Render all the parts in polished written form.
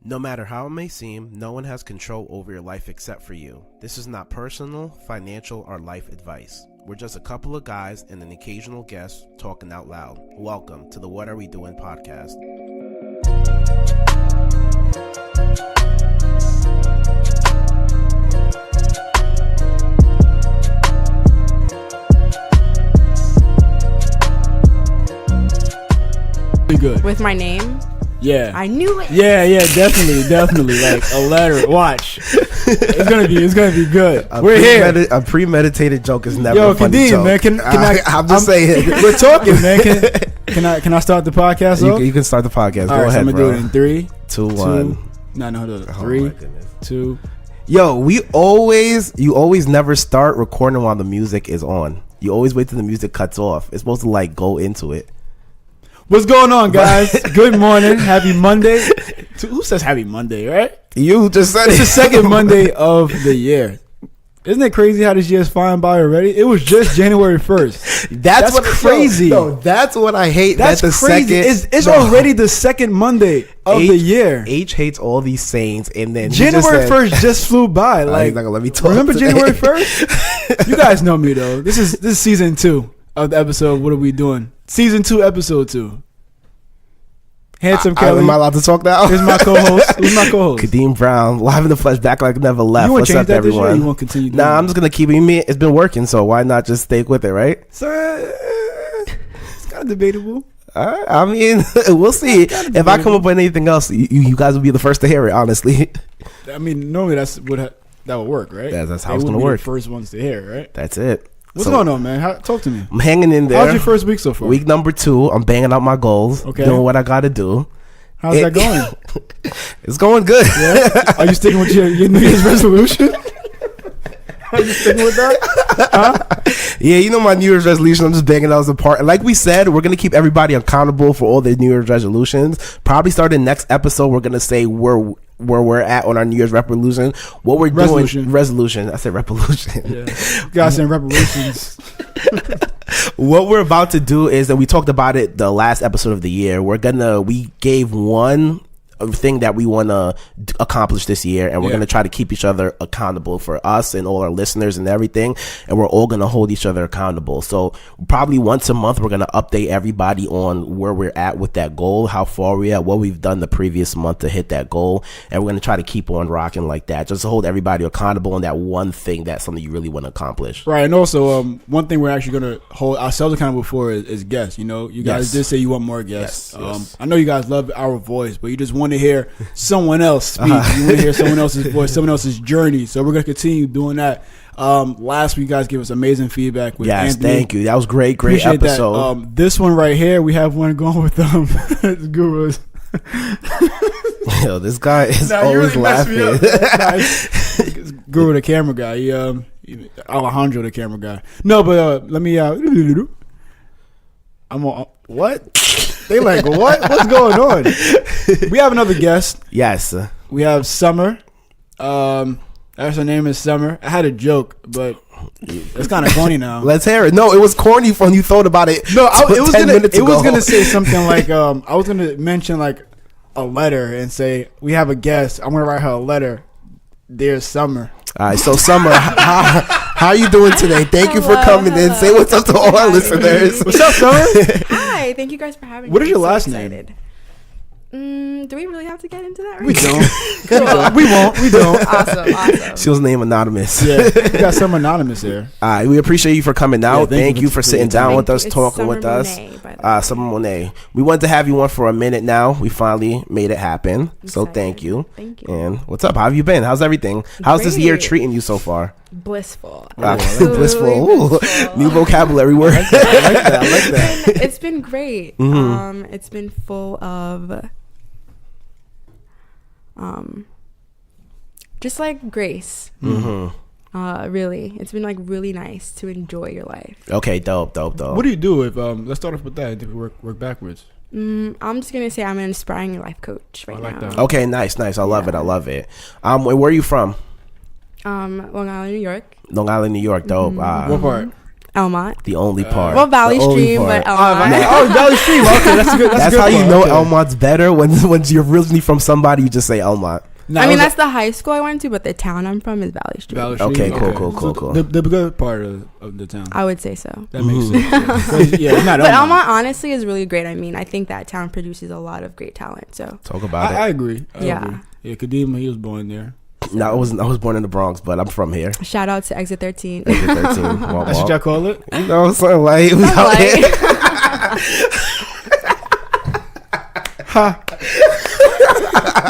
No matter how it may seem, no one has control over your life except for you. This is not personal, financial, or life advice. We're just a couple of guys and an occasional guest talking out loud. Welcome to the What Are We Doing podcast. Good. With my name? Yeah. I knew it. Yeah, definitely. Like a letter. Watch. It's gonna be good. We're here. A premeditated joke is never Yo, a funny Kadeem, joke. man, can I'm just saying. We're talking, man. Can I start the podcast off? You can start the podcast. All Go right, ahead, so I'm gonna bro. do it in 3, 2, 1. No, hold on. Oh, 3, my goodness. 2. Yo, you always never start recording while the music is on. You always wait till the music cuts off. It's supposed to like go into it. What's going on, guys? Good morning. Happy Monday. Who says happy Monday, right? You just said It's the second Monday of the year. Isn't it crazy how this year's flying by already? It was just January 1st. That's what crazy. No, that's what I hate. That's crazy. It's already the second Monday of the year. H hates all these sayings, and then January 1st just flew by. Like, he's not gonna let me talk. Remember today. January 1st? You guys know me though. This is season 2 of the episode. What are we doing? Season 2, episode 2. Handsome Kelly. Am I allowed to talk now? Here's my co-host. Who's my co-host? Kadeem Brown, live in the flesh, back like never left. You want What's to change up, that this year? Or everyone? you want to continue doing I'm just gonna keep it. It's been working, so why not just stay with it, right? So, it's kind of debatable. I mean, we'll see. If I come up with anything else, you guys will be the first to hear it. Honestly, I mean, normally that would work, right? That's how it's gonna work. The first ones to hear, right? That's it. What's going on, man? Talk to me. I'm hanging in there. How's your first week so far? Week number 2. I'm banging out my goals. Okay. Doing what I got to do. How's that going? It's going good. Yeah? Are you sticking with your New Year's resolution? Are you sticking with that? Huh? Yeah, you know my New Year's resolution. I'm just banging out as a part. Like we said, we're gonna keep everybody accountable for all their New Year's resolutions. Probably starting next episode, we're gonna say where we're at on our New Year's resolution. What we're doing. Resolution. I said revolution. Yeah. You guys saying reparations. What we're about to do is that we talked about it the last episode of the year. We gave one thing that we want to accomplish this year, and we're going to try to keep each other accountable for us and all our listeners and everything, and we're all going to hold each other accountable. So probably once a month we're going to update everybody on where we're at with that goal, how far we're at, what we've done the previous month to hit that goal, and we're going to try to keep on rocking like that, just to hold everybody accountable on that one thing that's something you really want to accomplish. Right. And also one thing we're actually going to hold ourselves accountable for is guests. You know, you guys did say you want more guests. Yes. I know you guys love our voice, but you just want to hear someone else speak. You want to hear someone else's voice, someone else's journey. So we're going to continue doing that. Last week, you guys gave us amazing feedback with Anthony. Thank you. That was great Appreciate episode. That. This one right here, we have one going with Gurus. Yo, this guy is always really laughing. Guru, the camera guy. Alehandro, the camera guy. No, but let me. I'm on. What? They like, what? What's going on? We have another guest. Yes. We have Summer. That's her name is Summer. I had a joke, but it's kind of corny now. Let's hear it. No, it was corny when you thought about it. No, it was gonna say something like I was gonna mention like a letter and say we have a guest. I'm gonna write her a letter. Dear Summer. All right, so Summer, how are you doing today? Thank you for coming in. Say what's up to all our listeners. What's up, Summer? Hi, thank you guys for having me. What is your I'm so last excited. Do we really have to get into that? Right We now? don't. We won't. We don't. Awesome. She was named Anonymous. Yeah, we got some anonymous here. All right, we appreciate you for coming out. Yeah, thank you for sitting down with us, It's talking Summer with us. Monae, by the way. Summer Monae. We wanted to have you on for a minute now. We finally made it happen. So Excited. thank you. Thank you. And what's up? How have you been? How's everything? How's this year Great. treating you so far? Blissful. Blissful. Absolutely blissful. New vocabulary word. I like that. It's been great. Mm-hmm. It's been full of just like grace. Really, it's been like really nice to enjoy your life. Okay, dope. What do you do if let's start off with that. If we work backwards. I'm just gonna say I'm an inspiring life coach right I like now. that. Okay, nice. I love it. Where are you from? Long Island, New York. Long Island, New York. Dope. What part? Elmont. The only part. Well, Valley The only Stream, part. but Elmont. Oh, Valley Stream. Okay, that's a good. That's a good how you part. know Okay. Elmont's better when you're originally from somebody. You just say Elmont. Nah, I it mean, was that's the high school I went to, but the town I'm from is Valley Stream. Valley Stream. Okay, cool. So the good part of the town. I would say so. That makes sense. Yeah, it's not But Elmont. Elmont honestly is really great. I mean, I think that town produces a lot of great talent. So Talk about I it. agree. I Yeah. agree. Yeah, Kadeem, he was born there. No, I was born in the Bronx, but I'm from here. shout out to Exit 13. Exit 13. Womp That's what y'all womp. call it? You know, something like we out here.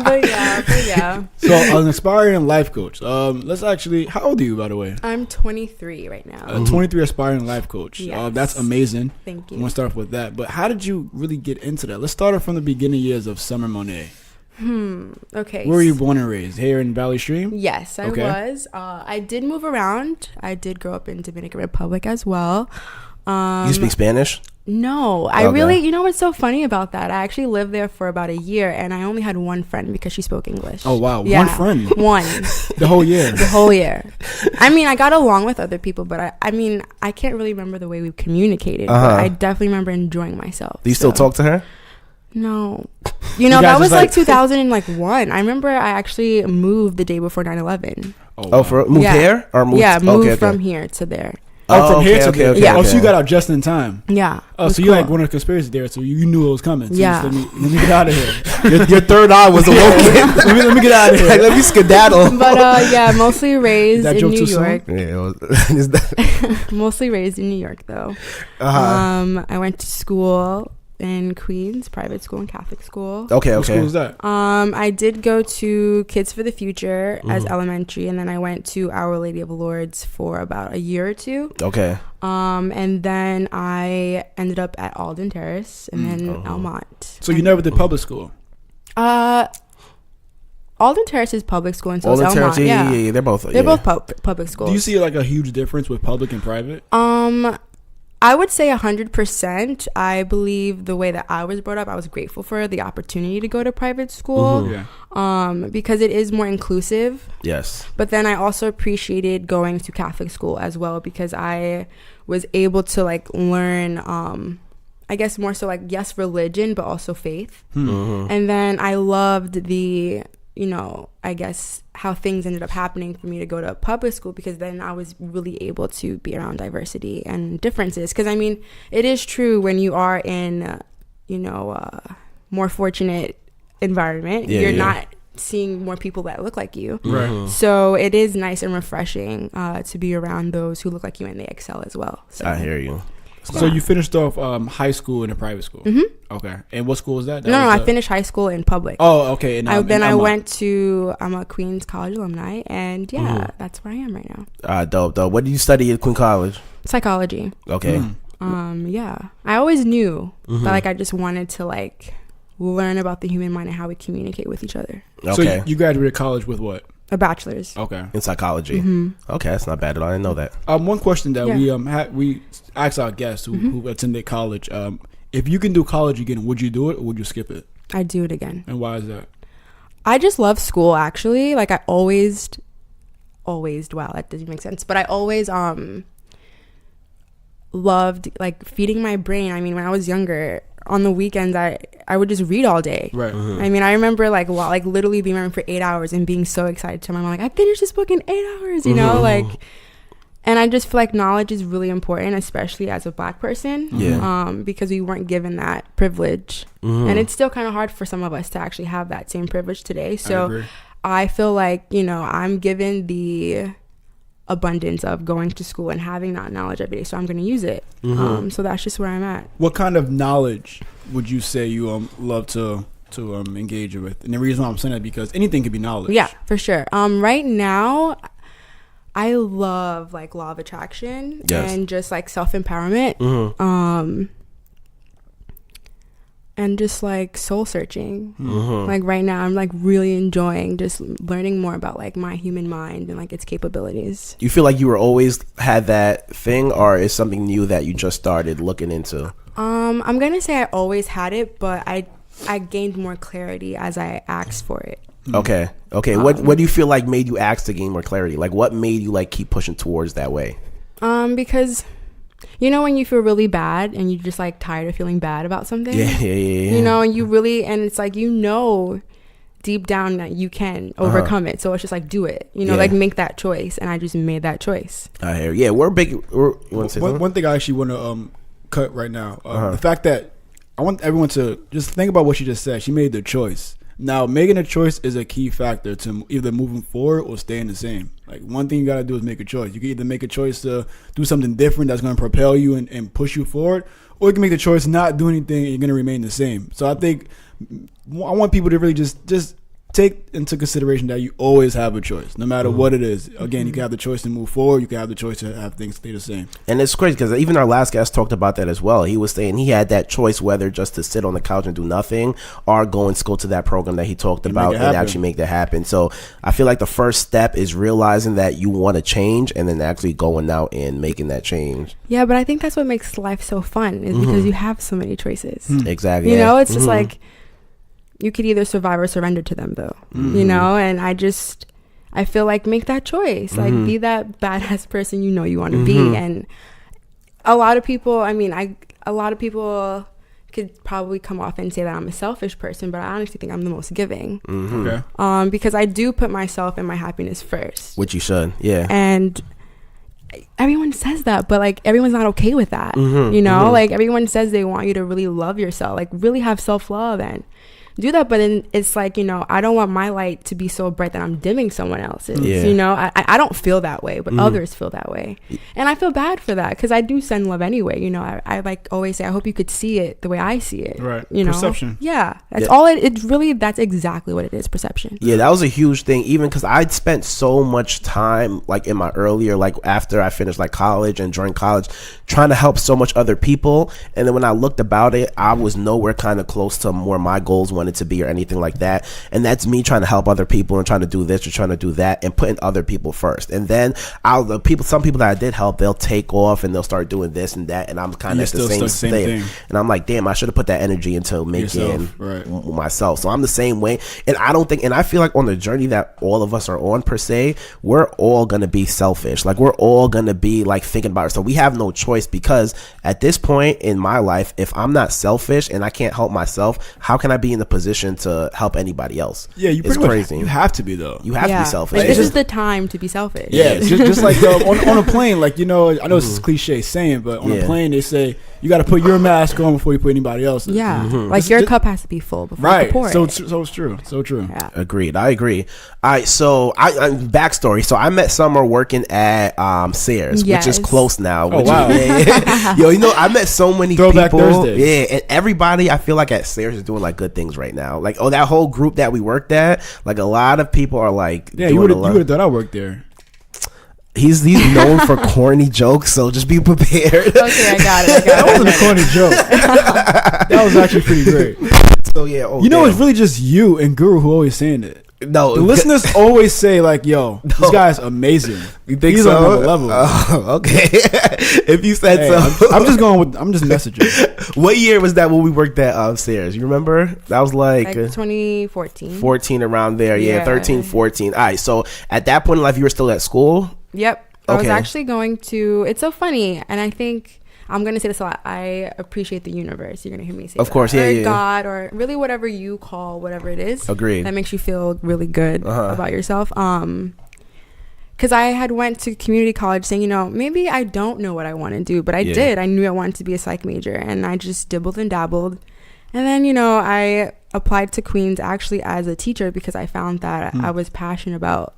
but yeah. So, an aspiring life coach. Let's actually. How old are you, by the way? I'm 23 right now. 23 aspiring life coach. Yes. That's amazing. Thank I you. want to start off with that. But how did you really get into that? Let's start off from the beginning years of Summer Monae. Okay. Where were you born and raised? Here in Valley Stream? Yes, I Okay. was. I did move around. I did grow up in Dominican Republic as well. You speak Spanish? No, I Okay. really, you know what's so funny about that? I actually lived there for about a year and I only had one friend because she spoke English. Oh, wow. Yeah, One friend? One. The whole year? The whole year. I mean, I got along with other people, but I mean, I can't really remember the way we communicated. Uh-huh. But I definitely remember enjoying myself. Do you still talk to her? No. You know, You guys that was just, like like 2001. I remember I actually moved the day before 9/11. Oh, for moved Yeah. here or moved? Yeah, moved okay. from here to there. Oh, from here okay, to okay, there. okay, Yeah. Oh, okay. so you got out just in time. Yeah. Oh, so you like one of the conspiracy theorists, so you knew it was coming. So you Yeah. just, let me get out of here. Your third eye was awoken. let me get out of here. Like, let me skedaddle. But yeah, mostly raised that in joke New too soon? York. Yeah, it was, Mostly raised in New York though. I went to school in Queens, private school and Catholic school. okay, What school okay. was that? I did go to Kids for the Future as Mm-hmm. elementary, and then I went to Our Lady of Lourdes for about a year or two. Okay. And then I ended up at Alden Terrace and then Elmont. So you never did public school? Alden Terrace is public school, and so All is the Elmont. terrace, Yeah, yeah, they're both. they're both public schools. Do you see like a huge difference with public and private? I would say 100%. I believe the way that I was brought up, I was grateful for the opportunity to go to private school. Yeah. Because it is more inclusive. Yes. But then I also appreciated going to Catholic school as well because I was able to like learn, I guess more so like, yes, religion, but also faith. And then I loved the, you know, I guess how things ended up happening for me to go to public school because then I was really able to be around diversity and differences. Because I mean, it is true when you are in, you know, more fortunate environment, you're not seeing more people that look like you. Right. So it is nice and refreshing to be around those who look like you and they excel as well. So, I hear you. So you finished off high school in a private school? Okay. And what school was that? No, I finished high school in public. Oh, okay. And, then I Elmont. went to, I'm a Queens College alumni, and yeah, that's where I am right now. Dope. What did you study at Queen College? Psychology. Okay. Yeah. I always knew that like I just wanted to like learn about the human mind and how we communicate with each other. So Okay. you graduated college with what? A bachelor's. Okay. In psychology. Okay, that's not bad at all. I didn't know that. One question that Yeah. we asked our guests who attended college. If you can do college again, would you do it or would you skip it? I'd do it again. And why is that? I just love school actually. Like I always, wow, that doesn't make sense. But I always loved like feeding my brain. I mean, when I was younger, on the weekends I would just read all day. Right. I mean, I remember like literally being around for 8 hours and being so excited to my mom, like I finished this book in 8 hours, you know, like. And I just feel like knowledge is really important, especially as a Black person. Yeah. Because we weren't given that privilege, and it's still kind of hard for some of us to actually have that same privilege today. So I feel like, you know, I'm given the abundance of going to school and having that knowledge every day, so I'm going to use it. So that's just where I'm at. What kind of knowledge would you say you love to engage with? And the reason why I'm saying that because anything could be knowledge. Yeah, for sure. Right now, I love like law of attraction and just like self-empowerment. And just like soul searching. Like right now I'm like really enjoying just learning more about like my human mind and like its capabilities. You feel like you were always had that thing, or is something new that you just started looking into? I'm gonna say I always had it, but I gained more clarity as I asked for it. Okay. What do you feel like made you ask to gain more clarity? Like what made you like keep pushing towards that way? Because you know, when you feel really bad and you're just like tired of feeling bad about something. Yeah. You know, and and it's like, you know, deep down that you can overcome it. So it's just like, do it. You know, like make that choice. And I just made that choice. I hear. Yeah, we're big. You want to say one thing I actually want to cut right now. The fact that I want everyone to just think about what she just said. She made the choice. Now, making a choice is a key factor to either moving forward or staying the same. Like, one thing you got to do is make a choice. You can either make a choice to do something different that's going to propel you and push you forward, or you can make the choice not do anything and you're going to remain the same. So I think I want people to really just take into consideration that you always have a choice, no matter what it is. Again, you can have the choice to move forward. You can have the choice to have things stay the same. And it's crazy because even our last guest talked about that as well. He was saying he had that choice whether just to sit on the couch and do nothing or go and go to that program that he talked about and actually make that happen. So I feel like the first step is realizing that you want to change and then actually going out and making that change. Yeah, but I think that's what makes life so fun is because you have so many choices. Exactly. You know, it's just like, you could either survive or surrender to them, though. You know, and I feel like make that choice. Like, be that badass person you know you want to be. And a lot of people, a lot of people could probably come off and say that I'm a selfish person, but I honestly think I'm the most giving. Okay. Because I do put myself and my happiness first. Which you should, yeah. And everyone says that, but like everyone's not okay with that. You know, like everyone says they want you to really love yourself, like really have self-love and do that, but then it's like, you know, I don't want my light to be so bright that I'm dimming someone else's. You know, I don't feel that way, but others feel that way, and I feel bad for that because I do send love anyway. You know, I like always say I hope you could see it the way I see it. Right. You know, perception. Yeah, that's all it really. That's exactly what it is. Perception. Yeah, that was a huge thing. Even because I'd spent so much time, like in my earlier, like after I finished like college and during college, trying to help so much other people, and then when I looked about it, I was nowhere kind of close to where my goals wanted to be or anything like that. And that's me trying to help other people and trying to do this or trying to do that and putting other people first. And then some people that I did help, they'll take off and they'll start doing this and that, and I'm kind of at the same thing. And I'm like, damn, I should have put that energy into making myself. So I'm the same way. And I feel like on the journey that all of us are on per se, we're all gonna be selfish. Like, we're all gonna be like thinking about ourselves. We have no choice, because at this point in my life, if I'm not selfish and I can't help myself, how can I be in the position to help anybody else? Yeah, you pretty much, you have to be, though. You have to be selfish. Like, this is the time to be selfish. Yeah, just like on a plane, like, you know, I know this is a cliche saying, but on a plane they say you got to put your mask on before you put anybody else's. Yeah, like your cup has to be full before you pour it. So it's true. So true. Yeah. Agreed. I agree. All right, so I'm backstory. So I met Summer working at Sears, which is close now. Oh, wow. Yo, you know, I met so many Throwback people. Thursday. Yeah, and everybody I feel like at Sears is doing like good things right now. Like, that whole group that we worked at, like a lot of people are like, yeah, you would have thought I worked there. He's known for corny jokes, so just be prepared. Okay, I got it. That wasn't a corny joke. That was actually pretty great. So yeah, you know, it's really just you and Guru who always saying it. No, the listeners always say like, "Yo, this guy's amazing." You think He's so? on another level. Okay. If you said so, I'm just messaging. What year was that when we worked at Sears? You remember? That was like 2014. 14 around there. Yeah, 13, 14. All right. So at that point in life, you were still at school? Yep. I was actually going to. It's so funny, and I think I'm going to say this a lot. I appreciate the universe. You're going to hear me say of course, or God, or really whatever you call whatever it is. Agreed. That makes you feel really good about yourself. Because I had went to community college saying, you know, maybe I don't know what I want to do, but I did. I knew I wanted to be a psych major, and I just dibbled and dabbled. And then, you know, I applied to Queens actually as a teacher because I found that I was passionate about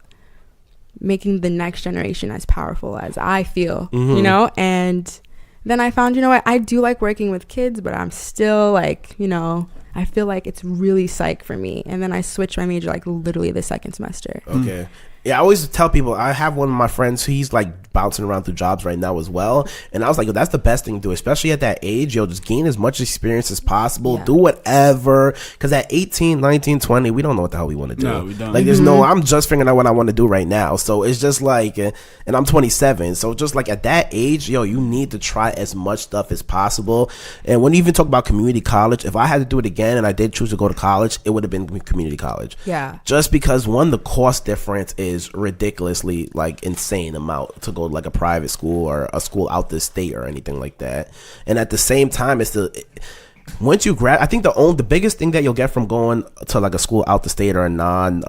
making the next generation as powerful as I feel, you know. And then I found, you know what, I do like working with kids, but I'm still like, you know, I feel like it's really psych for me. And then I switched my major like literally the second semester. Okay. Yeah, I always tell people, I have one of my friends, he's like bouncing around through jobs right now as well. And I was like, yo, that's the best thing to do, especially at that age. Yo, just gain as much experience as possible. Do whatever. Because at 18, 19, 20, we don't know what the hell we want to do. No, we don't. Like, there's I'm just figuring out what I want to do right now. So it's just like, and I'm 27. So just like at that age, yo, you need to try as much stuff as possible. And when you even talk about community college, if I had to do it again and I did choose to go to college, it would have been community college. Yeah. Just because, one, the cost difference is is ridiculously like insane amount to go to like a private school or a school out the state or anything like that. And at the same time, once you grab, I think the biggest thing that you'll get from going to like a school out the state or a non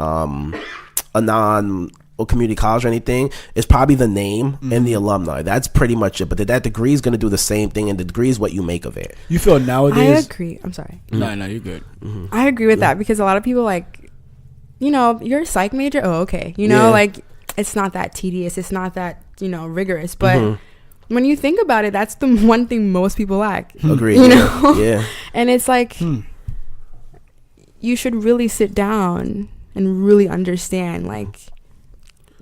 or community college or anything is probably the name and the alumni. That's pretty much it. But that degree is going to do the same thing, and the degree is what you make of it. You feel nowadays? I agree. I'm sorry. No, you're good. I agree with that because a lot of people like, you're a psych major. Oh, okay. Like it's not that tedious. It's not that rigorous. But when you think about it, that's the one thing most people lack. Agreed. Yeah. And it's like you should really sit down and really understand like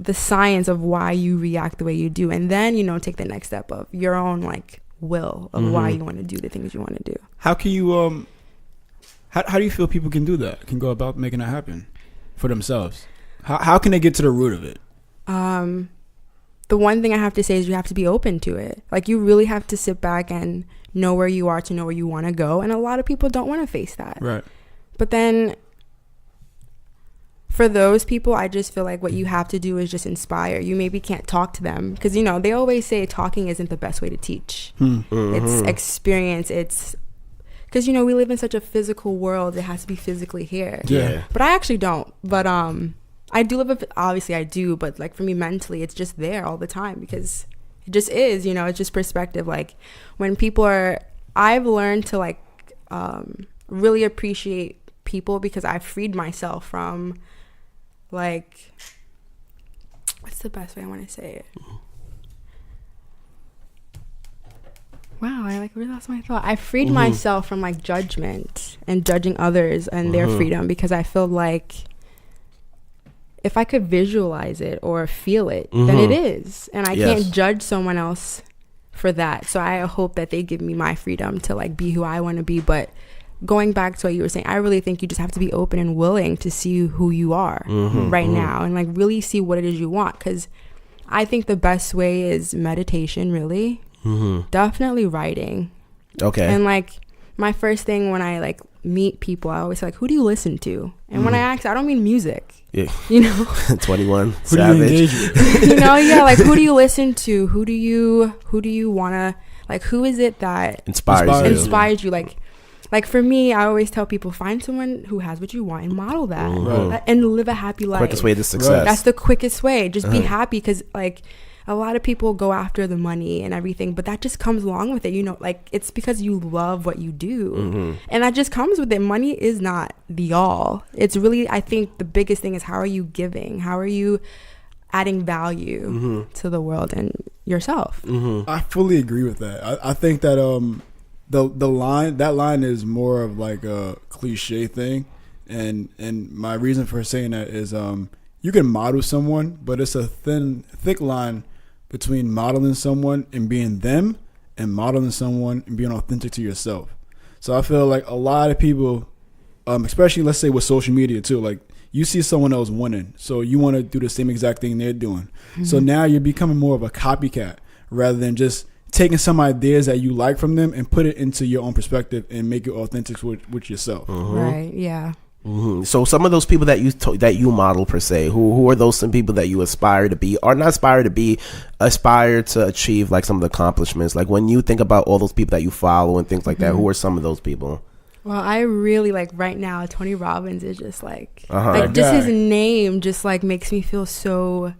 the science of why you react the way you do, and then take the next step of your own like will of why you want to do the things you want to do. How can you how do you feel people can do that, can go about making that happen for themselves? How can they get to the root of it? The one thing I have to say is you have to be open to it. Like you really have to sit back and know where you are to know where you want to go, and a lot of people don't want to face that. Right. But then for those people, I just feel like what you have to do is just inspire. You maybe can't talk to them because, they always say talking isn't the best way to teach. It's experience. It's because, we live in such a physical world. It has to be physically here. Yeah. But I actually don't. But I do live, obviously I do. But like for me mentally, it's just there all the time because it just is, it's just perspective. Like when I've learned to like really appreciate people because I've freed myself from like, what's the best way I want to say it? Wow, I like really lost my thought. I freed myself from like judgment and judging others and their freedom because I feel like if I could visualize it or feel it, then it is. And I can't judge someone else for that. So I hope that they give me my freedom to like be who I want to be. But going back to what you were saying, I really think you just have to be open and willing to see who you are right now and like really see what it is you want. Because I think the best way is meditation, really. Definitely writing. Okay. And like my first thing when I like meet people, I always say like, who do you listen to? And when I ask, I don't mean music. Yeah. 21 Who do you engage with? Like who do you listen to? Who do you wanna like? Who is it that inspires you? Like for me, I always tell people, find someone who has what you want and model that and live a happy life. Quickest way to success. That's the quickest way. Just be happy because like a lot of people go after the money and everything, but that just comes along with it. Like it's because you love what you do and that just comes with it. Money is not the all. It's really, I think the biggest thing is how are you giving? How are you adding value to the world and yourself? I fully agree with that. I think that that line is more of like a cliche thing, and my reason for saying that is you can model someone, but it's a thick line between modeling someone and being them and modeling someone and being authentic to yourself. So I feel like a lot of people, especially let's say with social media too, like you see someone else winning, so you want to do the same exact thing they're doing. So now you're becoming more of a copycat rather than just taking some ideas that you like from them and put it into your own perspective and make it authentic with yourself. Right. Yeah. So some of those people that you model per se, who are those some people that you aspire to be, or not aspire to be, aspire to achieve like some of the accomplishments? Like when you think about all those people that you follow and things like that, who are some of those people? Well, I really like right now, Tony Robbins is just like, like just his name just like makes me feel so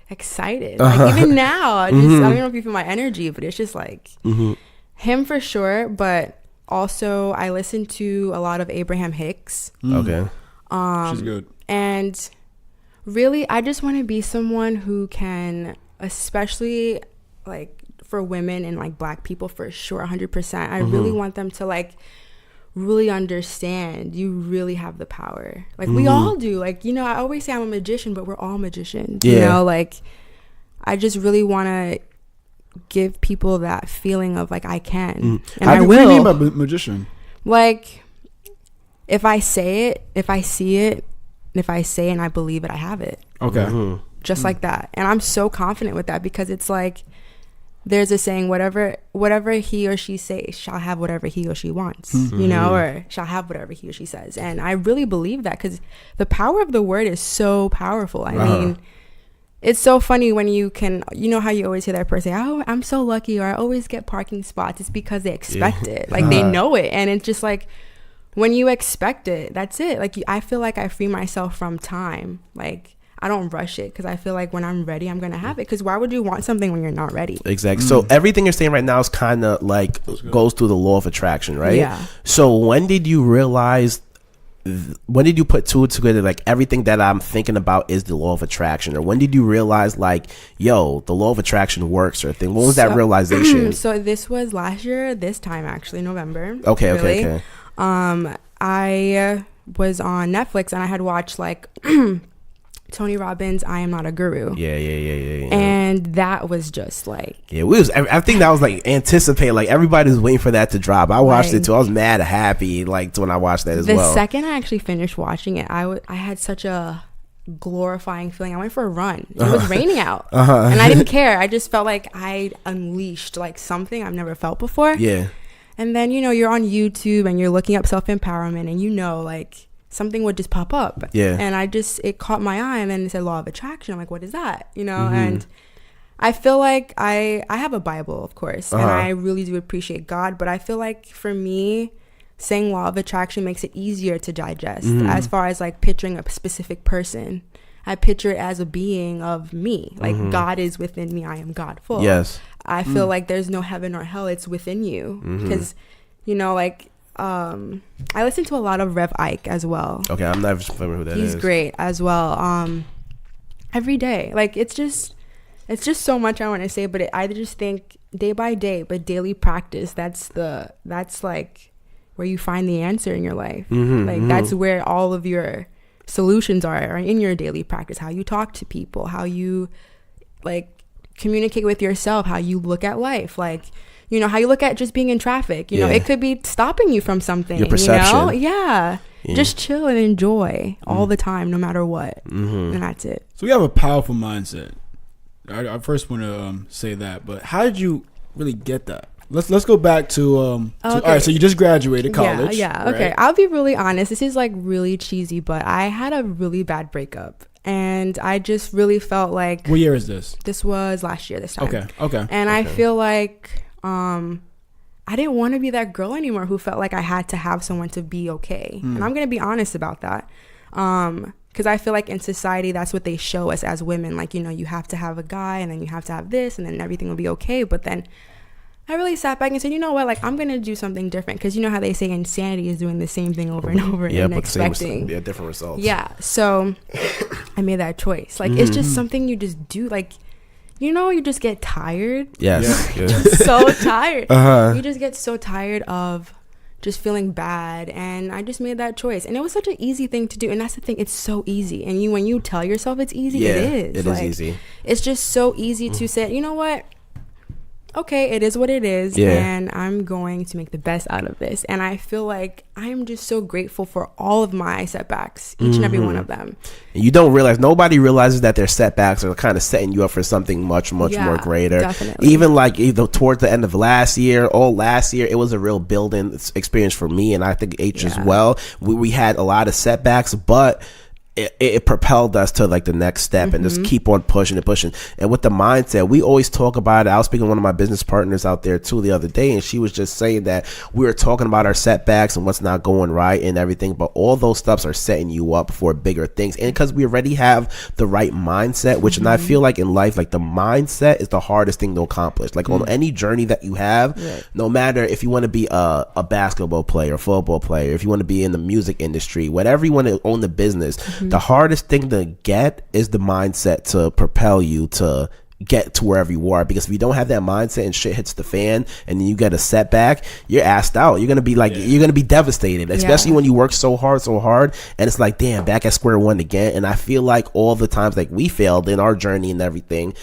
excited. Like even now, I don't know if you feel my energy, but it's just like him for sure. But also I listen to a lot of Abraham Hicks. Okay. She's good. And really I just want to be someone who can, especially like for women and like Black people for sure, 100%. I really want them to like really understand you really have the power. Like we all do. Like, I always say I'm a magician, but we're all magicians. Like I just really want to give people that feeling of like I can and I will. What do you mean by magician? Like if I say it, if I see it, if I say it and I believe it, I have it. Okay. Just like that. And I'm so confident with that because it's like there's a saying, whatever he or she says shall have whatever he or she wants, or shall have whatever he or she says. And I really believe that because the power of the word is so powerful. I mean, it's so funny when you know how you always hear that person say, oh, I'm so lucky, or I always get parking spots. It's because they expect it. Like, they know it. And it's just like, when you expect it, that's it. Like, I feel like I free myself from time. Like, I don't rush it, because I feel like when I'm ready, I'm going to have it. Because why would you want something when you're not ready? Exactly. So everything you're saying right now is kind of like goes through the law of attraction, right? Yeah. So when did you realize, when did you put two together, like everything that I'm thinking about is the law of attraction? Or when did you realize, like, yo, the law of attraction works, or thing? What was that realization? So this was last year, this time actually, November. Okay. I was on Netflix and I had watched like Tony Robbins' I Am Not a Guru. Yeah. And that was just like, I think that was like anticipated. Like, everybody was waiting for that to drop. I watched it too. I was mad happy like when I watched that as well. The second I actually finished watching it, I had such a glorifying feeling. I went for a run. It was raining out, and I didn't care. I just felt like I unleashed like something I've never felt before. Yeah. And then, you're on YouTube and you're looking up self-empowerment, and like something would just pop up. Yeah. And it caught my eye, and then it said law of attraction. I'm like, what is that? And I feel like I have a Bible, of course, and I really do appreciate God, but I feel like for me, saying law of attraction makes it easier to digest. As far as like picturing a specific person, I picture it as a being of me. Like, God is within me. I am God full. Yes. I feel like there's no heaven or hell. It's within you. Because, I listen to a lot of Rev Ike as well. Okay, I'm not familiar who that is. He's great as well. Every day. Like, it's just so much I want to say, but I just think day by day, but daily practice, that's like where you find the answer in your life. That's where all of your solutions are in your daily practice. How you talk to people, how you like communicate with yourself, how you look at life, like, how you look at just being in traffic, it could be stopping you from something, your perception. Yeah. Just chill and enjoy all the time, no matter what. And that's it. So we have a powerful mindset. I first want to say that, but how did you really get that? Let's go back to all right, so you just graduated college. Yeah, right? Okay. I'll be really honest. This is like really cheesy, but I had a really bad breakup. And I just really felt like... What year is this? This was last year, this time. Okay. And I feel like I didn't want to be that girl anymore who felt like I had to have someone to be okay. And I'm going to be honest about that. Because I feel like in society, that's what they show us as women. Like, you have to have a guy, and then you have to have this, and then everything will be okay. But then I really sat back and said, you know what, like, I'm going to do something different. Because you know how they say insanity is doing the same thing over and over and expecting different results. Yeah. So I made that choice. Like, it's just something you just do. Like, you just get tired. Yes. Yeah. Just so tired. You just get so tired of just feeling bad. And I just made that choice. And it was such an easy thing to do. And that's the thing. It's so easy. And when you tell yourself it's easy, it is. It is easy. It's just so easy to say, you know what? Okay, it is what it is, and I'm going to make the best out of this. And I feel like I'm just so grateful for all of my setbacks, each and every one of them. And you don't realize, nobody realizes that their setbacks are kind of setting you up for something much more greater. Definitely. Even like towards the end of last year, it was a real building experience for me, and I think H as well. We had a lot of setbacks, but it propelled us to like the next step and just keep on pushing. And with the mindset, we always talk about it. I was speaking to one of my business partners out there too the other day, and she was just saying that we were talking about our setbacks and what's not going right and everything, but all those steps are setting you up for bigger things. And because we already have the right mindset, which and I feel like in life, like the mindset is the hardest thing to accomplish. Like on any journey that you have, no matter if you want to be a basketball player, football player, if you want to be in the music industry, whatever you want to own the business, the hardest thing to get is the mindset to propel you to get to wherever you are. Because if you don't have that mindset and shit hits the fan and then you get a setback, you're assed out. You're gonna be like, you're gonna be devastated, especially when you work so hard, and it's like, damn, back at square one again. And I feel like all the times like we failed in our journey and everything,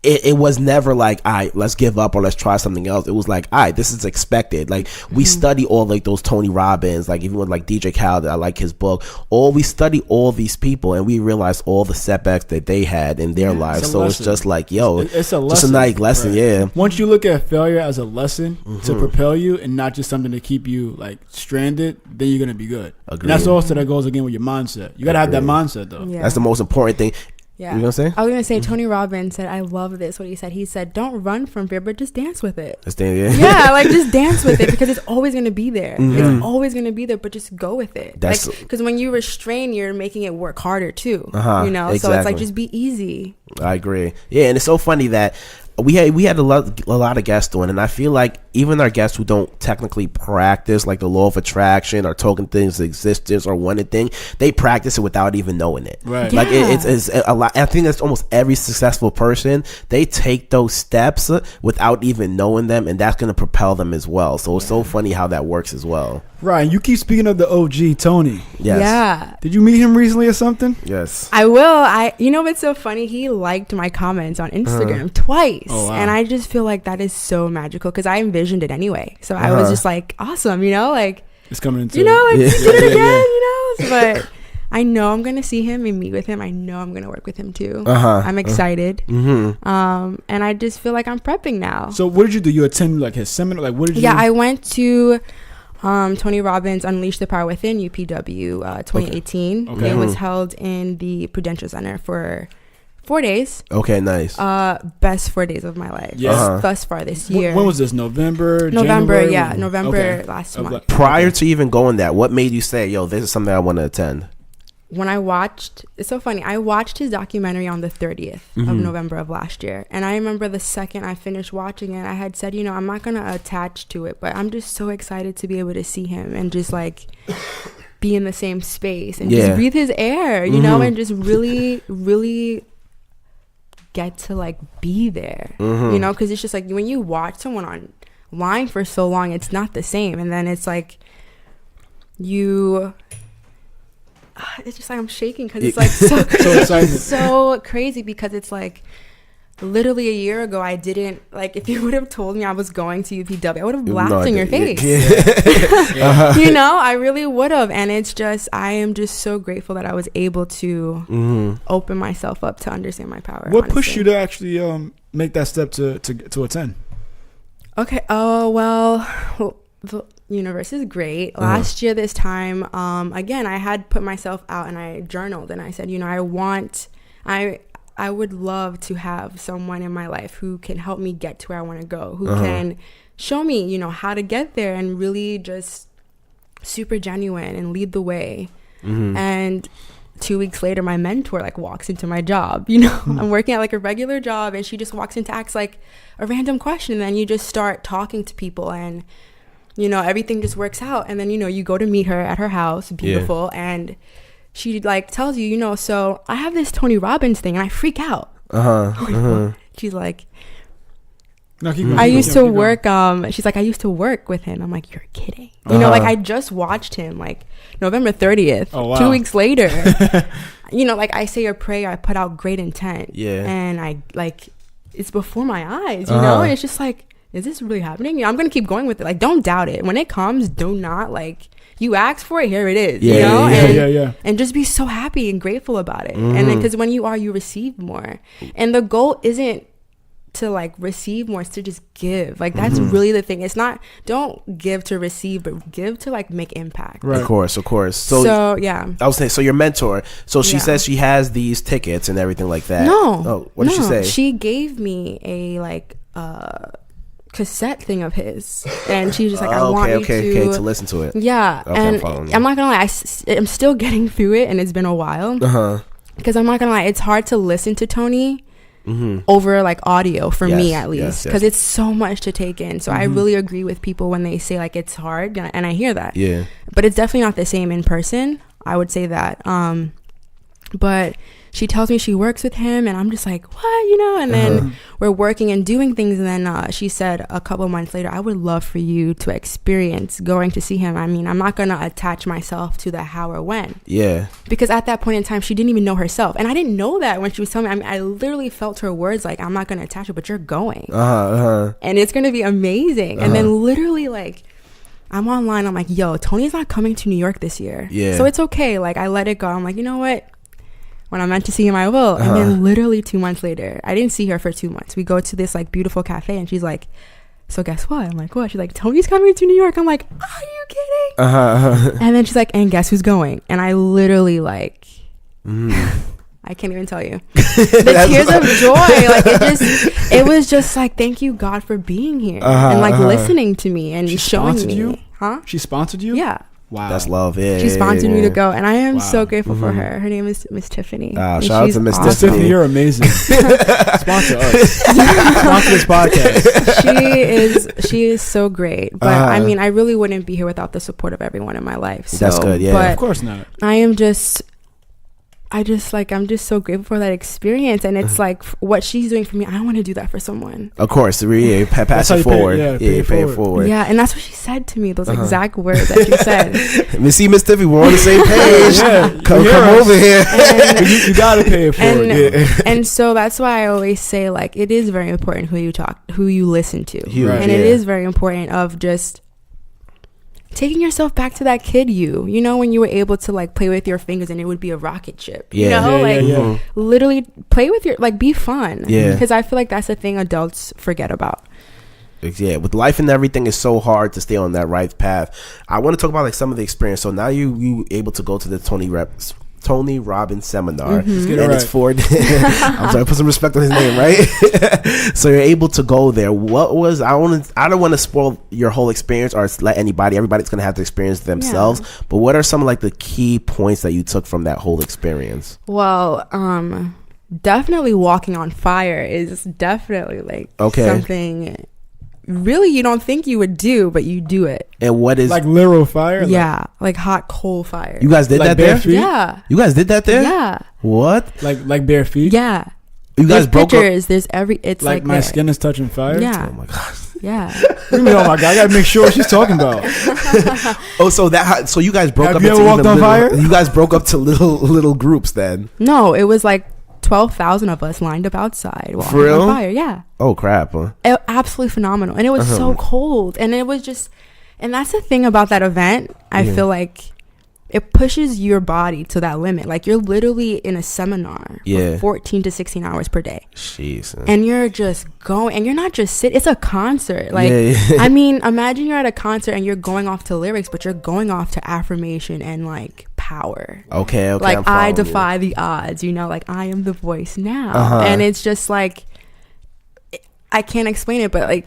it was never like, all right, let's give up or let's try something else. It was like, all right, this is expected. Like we study all like those Tony Robbins, like even with like DJ Khaled, I like his book. We study all these people and we realize all the setbacks that they had in their lives. So it's just like, yo, it's a lesson. Just a nice lesson. Right. Once you look at failure as a lesson to propel you and not just something to keep you like stranded, then you're gonna be good. And that's also that goes again with your mindset. You gotta have that mindset though. That's the most important thing. Yeah. You know what I'm saying? I was gonna say Tony Robbins said, I love this. What he said, don't run from fear, but just dance with it. Yeah, like just dance with it because it's always gonna be there. It's always gonna be there, but just go with it. That's because when you restrain, you're making it work harder too. You know, exactly. So it's like just be easy. I agree. Yeah, and it's so funny that we had a lot of guests on, and I feel like even our guests who don't technically practice like the law of attraction or token things existence or wanted thing, they practice it without even knowing it. Right. Like it's a lot. I think that's almost every successful person. They take those steps without even knowing them, and that's going to propel them as well. So it's so funny how that works as well. Right. You keep speaking of the OG Tony. Yes. Yeah. Did you meet him recently or something? Yes. I will. You know what's so funny? He liked my comments on Instagram twice. Oh, wow. And I just feel like that is so magical because I envisioned it anyway. So I was just like, awesome, you know, like it's coming into you know, like did it again, you know. But I know I'm gonna see him and meet with him. I know I'm gonna work with him too. I'm excited. And I just feel like I'm prepping now. So what did you do? You attend like his seminar? Like what did you? Yeah, I went to Tony Robbins Unleash the Power Within UPW 2018. Okay. It was held in the Prudential Center for 4 days. Okay, nice. Best 4 days of my life. Thus far this year. When was this? November, January? Yeah, November last month. Prior to even going that, what made you say, yo, this is something I want to attend? When I watched, it's so funny, I watched his documentary on the 30th of November of last year. And I remember the second I finished watching it, I had said, you know, I'm not going to attach to it, but I'm just so excited to be able to see him and just like be in the same space and just breathe his air, you know, and just really, really get to like be there, you know, because it's just like when you watch someone online for so long, it's not the same. And then it's like it's just like I'm shaking because it's like so crazy because it's like literally a year ago I didn't like if you would have told me I was going to UPW I would have laughed in your face. You know, I really would have. And it's just I am just so grateful that I was able to open myself up to understand my power. What pushed you to actually make that step to attend? Okay. Oh well, the universe is great. Last year this time again I had put myself out and I journaled and I said, you know, I would love to have someone in my life who can help me get to where I want to go, who can show me, you know, how to get there and really just super genuine and lead the way. And 2 weeks later my mentor like walks into my job, you know. I'm working at like a regular job and she just walks in to ask like a random question, and then you just start talking to people and you know everything just works out. And then you know you go to meet her at her house, beautiful, and she like tells you, you know, so I have this Tony Robbins thing, and I freak out. She's like, no, I used to work. She's like, I used to work with him. I'm like, you're kidding. You know, like I just watched him like November 30th. Oh, wow. 2 weeks later, you know, like I say a prayer, I put out great intent. Yeah. And I like, it's before my eyes, you know, and it's just like, is this really happening? You know, I'm going to keep going with it. Like, don't doubt it. When it comes, do not like, you ask for it, here it is, you know? And just be so happy and grateful about it. And then, because when you are, you receive more. And the goal isn't to like receive more, it's to just give. Like, that's really the thing. It's not, don't give to receive, but give to like make impact. Right. Of course. So yeah. I was saying, so your mentor, so she says she has these tickets and everything like that. No. Oh, what did she say? She gave me a like, cassette thing of his, and she's just like, I want you to listen to it. Yeah. Okay, and I'm not gonna lie, I'm still getting through it, and it's been a while. Because I'm not gonna lie, it's hard to listen to Tony over like audio for me at least, because it's so much to take in. So I really agree with people when they say like it's hard, and I hear that. Yeah. But it's definitely not the same in person. I would say that. But she tells me she works with him, and I'm just like, what, you know? And then we're working and doing things, and then she said a couple months later, I would love for you to experience going to see him. I mean, I'm not gonna attach myself to the how or when. Yeah. Because at that point in time, she didn't even know herself, and I didn't know that when she was telling me. I mean, I literally felt her words like, I'm not gonna attach it, but you're going, and it's gonna be amazing. And then literally like, I'm online, I'm like, yo, Tony's not coming to New York this year. Yeah. So it's okay. Like, I let it go. I'm like, you know what? When I'm meant to see him, I will. And then literally 2 months later, I didn't see her for 2 months. We go to this like beautiful cafe, and she's like, so guess what? I'm like, what? She's like, Tony's coming to New York. I'm like, are you kidding? And then she's like, and guess who's going? And I literally like, I I can't even tell you. The tears of joy. Like it was just like, thank you God for being here and like listening to me and showing me. You? Huh? She sponsored you? Yeah. Wow. That's love. Yeah. She sponsored me to go, and I am so Wow. grateful for her. Her name is Miss Tiffany. Shout out to Miss Miss Tiffany. Tiffany, you're amazing. Sponsor us. Sponsor this podcast. She is so great. But I mean, I really wouldn't be here without the support of everyone in my life. So, That's good. Yeah. but Of course not. I'm just so grateful for that experience, and it's like what she's doing for me. I want to do that for someone. Of course, yeah, pass it forward. Pay it forward. Yeah, and that's what she said to me. Those exact words that she said. See, Miss Tiffany, we're on the same page. Come over here. You gotta pay it forward. And so that's why I always say, like, it is very important who you listen to, Huge, and it is very important of just taking yourself back to that kid you know, when you were able to like play with your fingers and it would be a rocket ship. Literally play with your, like, be fun. Because I feel like that's the thing adults forget about. Yeah, with life and everything, it's so hard to stay on that right path. I want to talk about like some of the experience. So now you able to go to the Tony Robbins seminar, and it's for I'm sorry, put some respect on his name, right? So you're able to go there. What was I don't want to spoil your whole experience or let everybody's gonna have to experience themselves, but what are some of like the key points that you took from that whole experience? Well, definitely walking on fire is definitely like something really you don't think you would do, but you do it. And what is like literal fire? Yeah, like hot coal fire. You guys did like that there? Feet? Yeah. You guys did that there? Yeah. What? Like bare feet? Yeah. You guys broke pictures. up? There's it's like my skin is touching fire? Yeah. Oh my god. Yeah. Oh my god, I gotta make sure what she's talking about. So you guys broke Have up you ever walked on fire? You guys broke up to little groups then? No, it was like 12,000 of us lined up outside walking For real? on fire. Yeah. Oh crap. Huh? Absolutely phenomenal. And it was so cold. And it was just, and that's the thing about that event. I feel like it pushes your body to that limit. Like you're literally in a seminar for 14 to 16 hours per day. Jeez. And you're just going, and you're not just sitting, it's a concert. Like, I mean, imagine you're at a concert and you're going off to lyrics, but you're going off to affirmation and like power. Okay. Like I defy the odds, you know, like I am the voice now. And it's just like, I can't explain it, but like,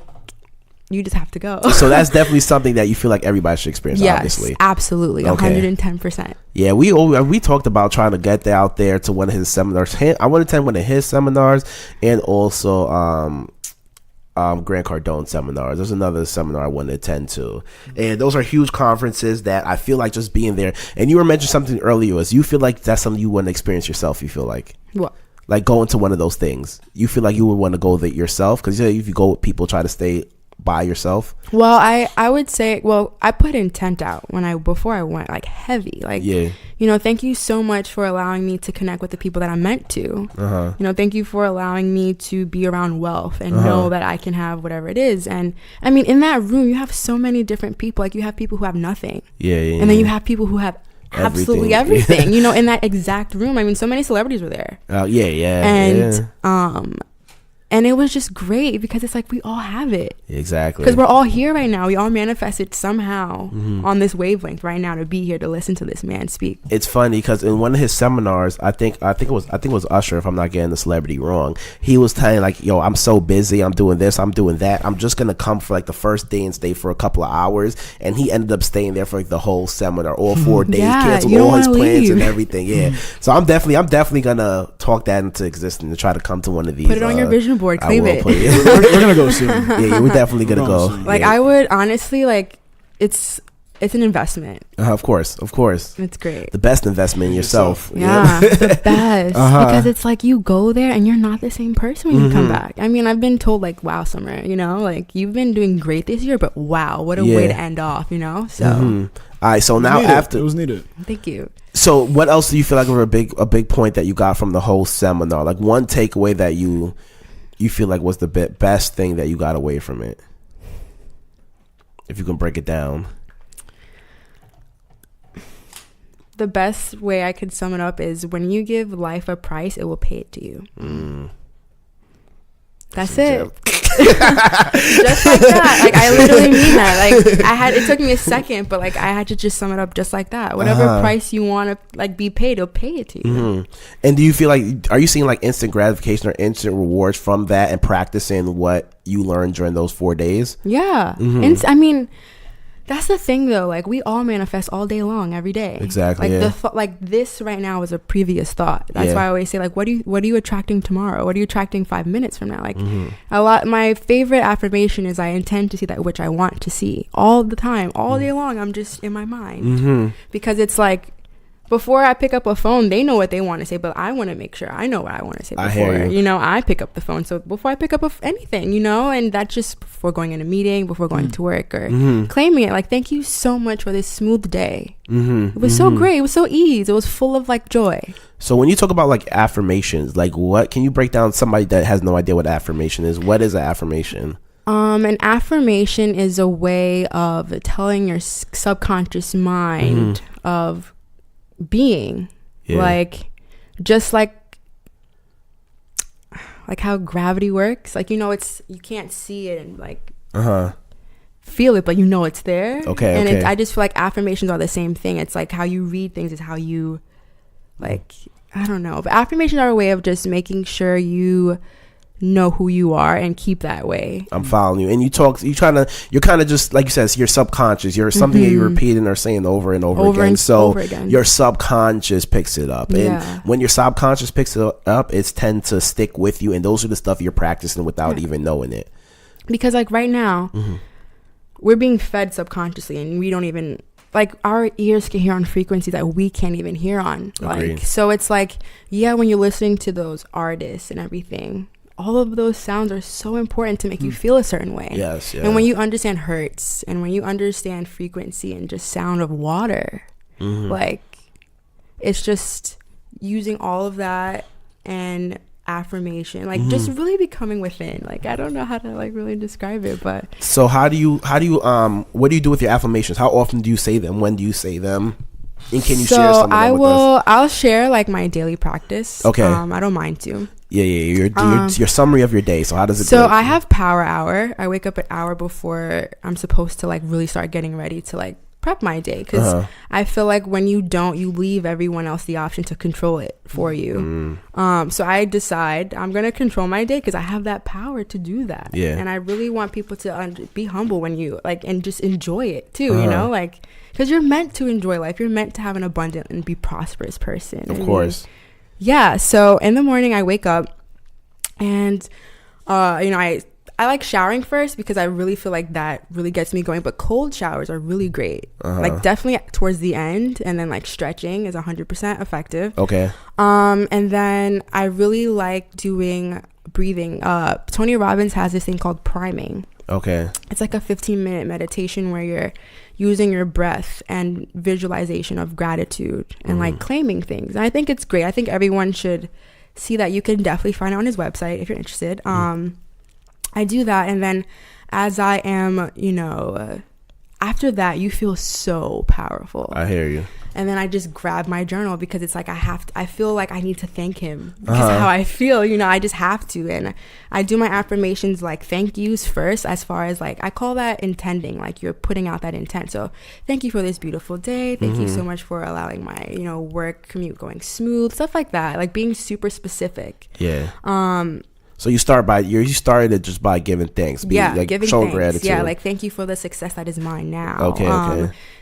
you just have to go. So that's definitely something that you feel like everybody should experience. Yes, obviously, absolutely, 110%. Yeah, we talked about trying to get out there to one of his seminars. I want to attend one of his seminars, and also Grant Cardone seminars. There's another seminar I want to attend to, and those are huge conferences that I feel like just being there. And you were mentioning something earlier, was you feel like that's something you want to experience yourself. You feel like what? Like going to one of those things. You feel like you would want to go there yourself, because if you go with people, try to stay by yourself. Well, I would say, I put intent out before I went, like heavy, like, you know, thank you so much for allowing me to connect with the people that I'm meant to. You know, thank you for allowing me to be around wealth and know that I can have whatever it is. And I mean, in that room, you have so many different people. Like you have people who have nothing. And then you have people who have absolutely everything, you know, in that exact room. I mean, so many celebrities were there. And it was just great because it's like we all have it. Exactly. Because we're all here right now. We all manifested somehow on this wavelength right now to be here to listen to this man speak. It's funny because in one of his seminars, I think it was Usher, if I'm not getting the celebrity wrong. He was telling like, yo, I'm so busy. I'm doing this. I'm doing that. I'm just gonna come for like the first day and stay for a couple of hours. And he ended up staying there for like the whole seminar, all 4 days, canceled all his plans and everything. Yeah. So I'm definitely gonna talk that into existence and try to come to one of these. Put it on your vision board. Claim it. We're gonna go soon. Yeah, we're definitely gonna go. Like I would honestly, like it's an investment. Of course. It's great. The best investment in yourself. Yeah, the best. Because it's like you go there and you're not the same person when you come back. I mean, I've been told like, wow, Summer, you know, like you've been doing great this year, but wow, what a way to end off, you know? So all right, so now after it was needed. Thank you. So what else do you feel like were a big point that you got from the whole seminar? Like one takeaway that you feel like was the best thing that you got away from it, if you can break it down? The best way I could sum it up is when you give life a price, it will pay it to you. That's it. Just like that. Like, I literally mean that. Like, it took me a second, but like I had to just sum it up just like that. Whatever price you want to like be paid, they'll pay it to you. And do you feel like, are you seeing like instant gratification or instant rewards from that and practicing what you learned during those 4 days? Yeah. And I mean, that's the thing though, like we all manifest all day long, every day. Exactly. Like like this right now is a previous thought. That's why I always say, like, what are you attracting tomorrow? What are you attracting 5 minutes from now? Like my favorite affirmation is I intend to see that which I want to see all the time, all day long. I'm just in my mind because it's like, before I pick up a phone, they know what they want to say, but I want to make sure I know what I want to say before. I hear you. You know, I pick up the phone. So before I pick up anything, you know, and that's just before going in a meeting, before going to work or claiming it. Like, thank you so much for this smooth day. It was so great. It was so easy. It was full of like joy. So when you talk about like affirmations, like what can you break down somebody that has no idea what affirmation is? What is an affirmation? An affirmation is a way of telling your subconscious mind of being like, just like how gravity works. Like, you know, it's, you can't see it and like feel it, but you know it's there. And I just feel like affirmations are the same thing. It's like how you read things is how you, like, I don't know, but affirmations are a way of just making sure you know who you are and keep that way. I'm following you. And you're kind of just like you said, it's your subconscious. You're something that you're repeating or saying over and over again. So your subconscious picks it up. And when your subconscious picks it up, it's tend to stick with you. And those are the stuff you're practicing without even knowing it. Because like right now, we're being fed subconsciously and we don't even, like, our ears can hear on frequencies that we can't even hear on. Like, so it's like, when you're listening to those artists and everything, all of those sounds are so important to make you feel a certain way. Yes, yeah. And when you understand hertz and when you understand frequency and just sound of water, like, it's just using all of that and affirmation, like just really becoming within. Like, I don't know how to like really describe it, but so what do you do with your affirmations? How often do you say them? When do you say them? And can you share some of them with us? I'll share like my daily practice. Okay. I don't mind to. Your summary of your day. So how does it So go? I have power hour. I wake up an hour before I'm supposed to like really start getting ready to like prep my day, because I feel like when you don't, you leave everyone else the option to control it for you. So I decide I'm gonna control my day because I have that power to do that. And I really want people to be humble when you like, and just enjoy it too. You know, like, because you're meant to enjoy life. You're meant to have an abundant and be prosperous person. Of course. So in the morning I wake up and you know, I like showering first because I really feel like that really gets me going, but cold showers are really great. Like, definitely towards the end, and then like stretching is 100% effective. And then I really like doing breathing. Tony Robbins has this thing called priming. It's like a 15-minute meditation where you're using your breath and visualization of gratitude and like claiming things. And I think it's great. I think everyone should see that. You can definitely find it on his website if you're interested. I do that, and then as I am, you know, after that, you feel so powerful. I hear you. And then I just grab my journal because it's like I feel like I need to thank him because how I feel, you know, I just have to. And I do my affirmations like thank yous first, as far as like, I call that intending, like you're putting out that intent. So thank you for this beautiful day. Thank you so much for allowing my, you know, work commute going smooth, stuff like that, like being super specific. So you started just by giving thanks. Like giving showing thanks. Gratitude. Yeah, like thank you for the success that is mine now.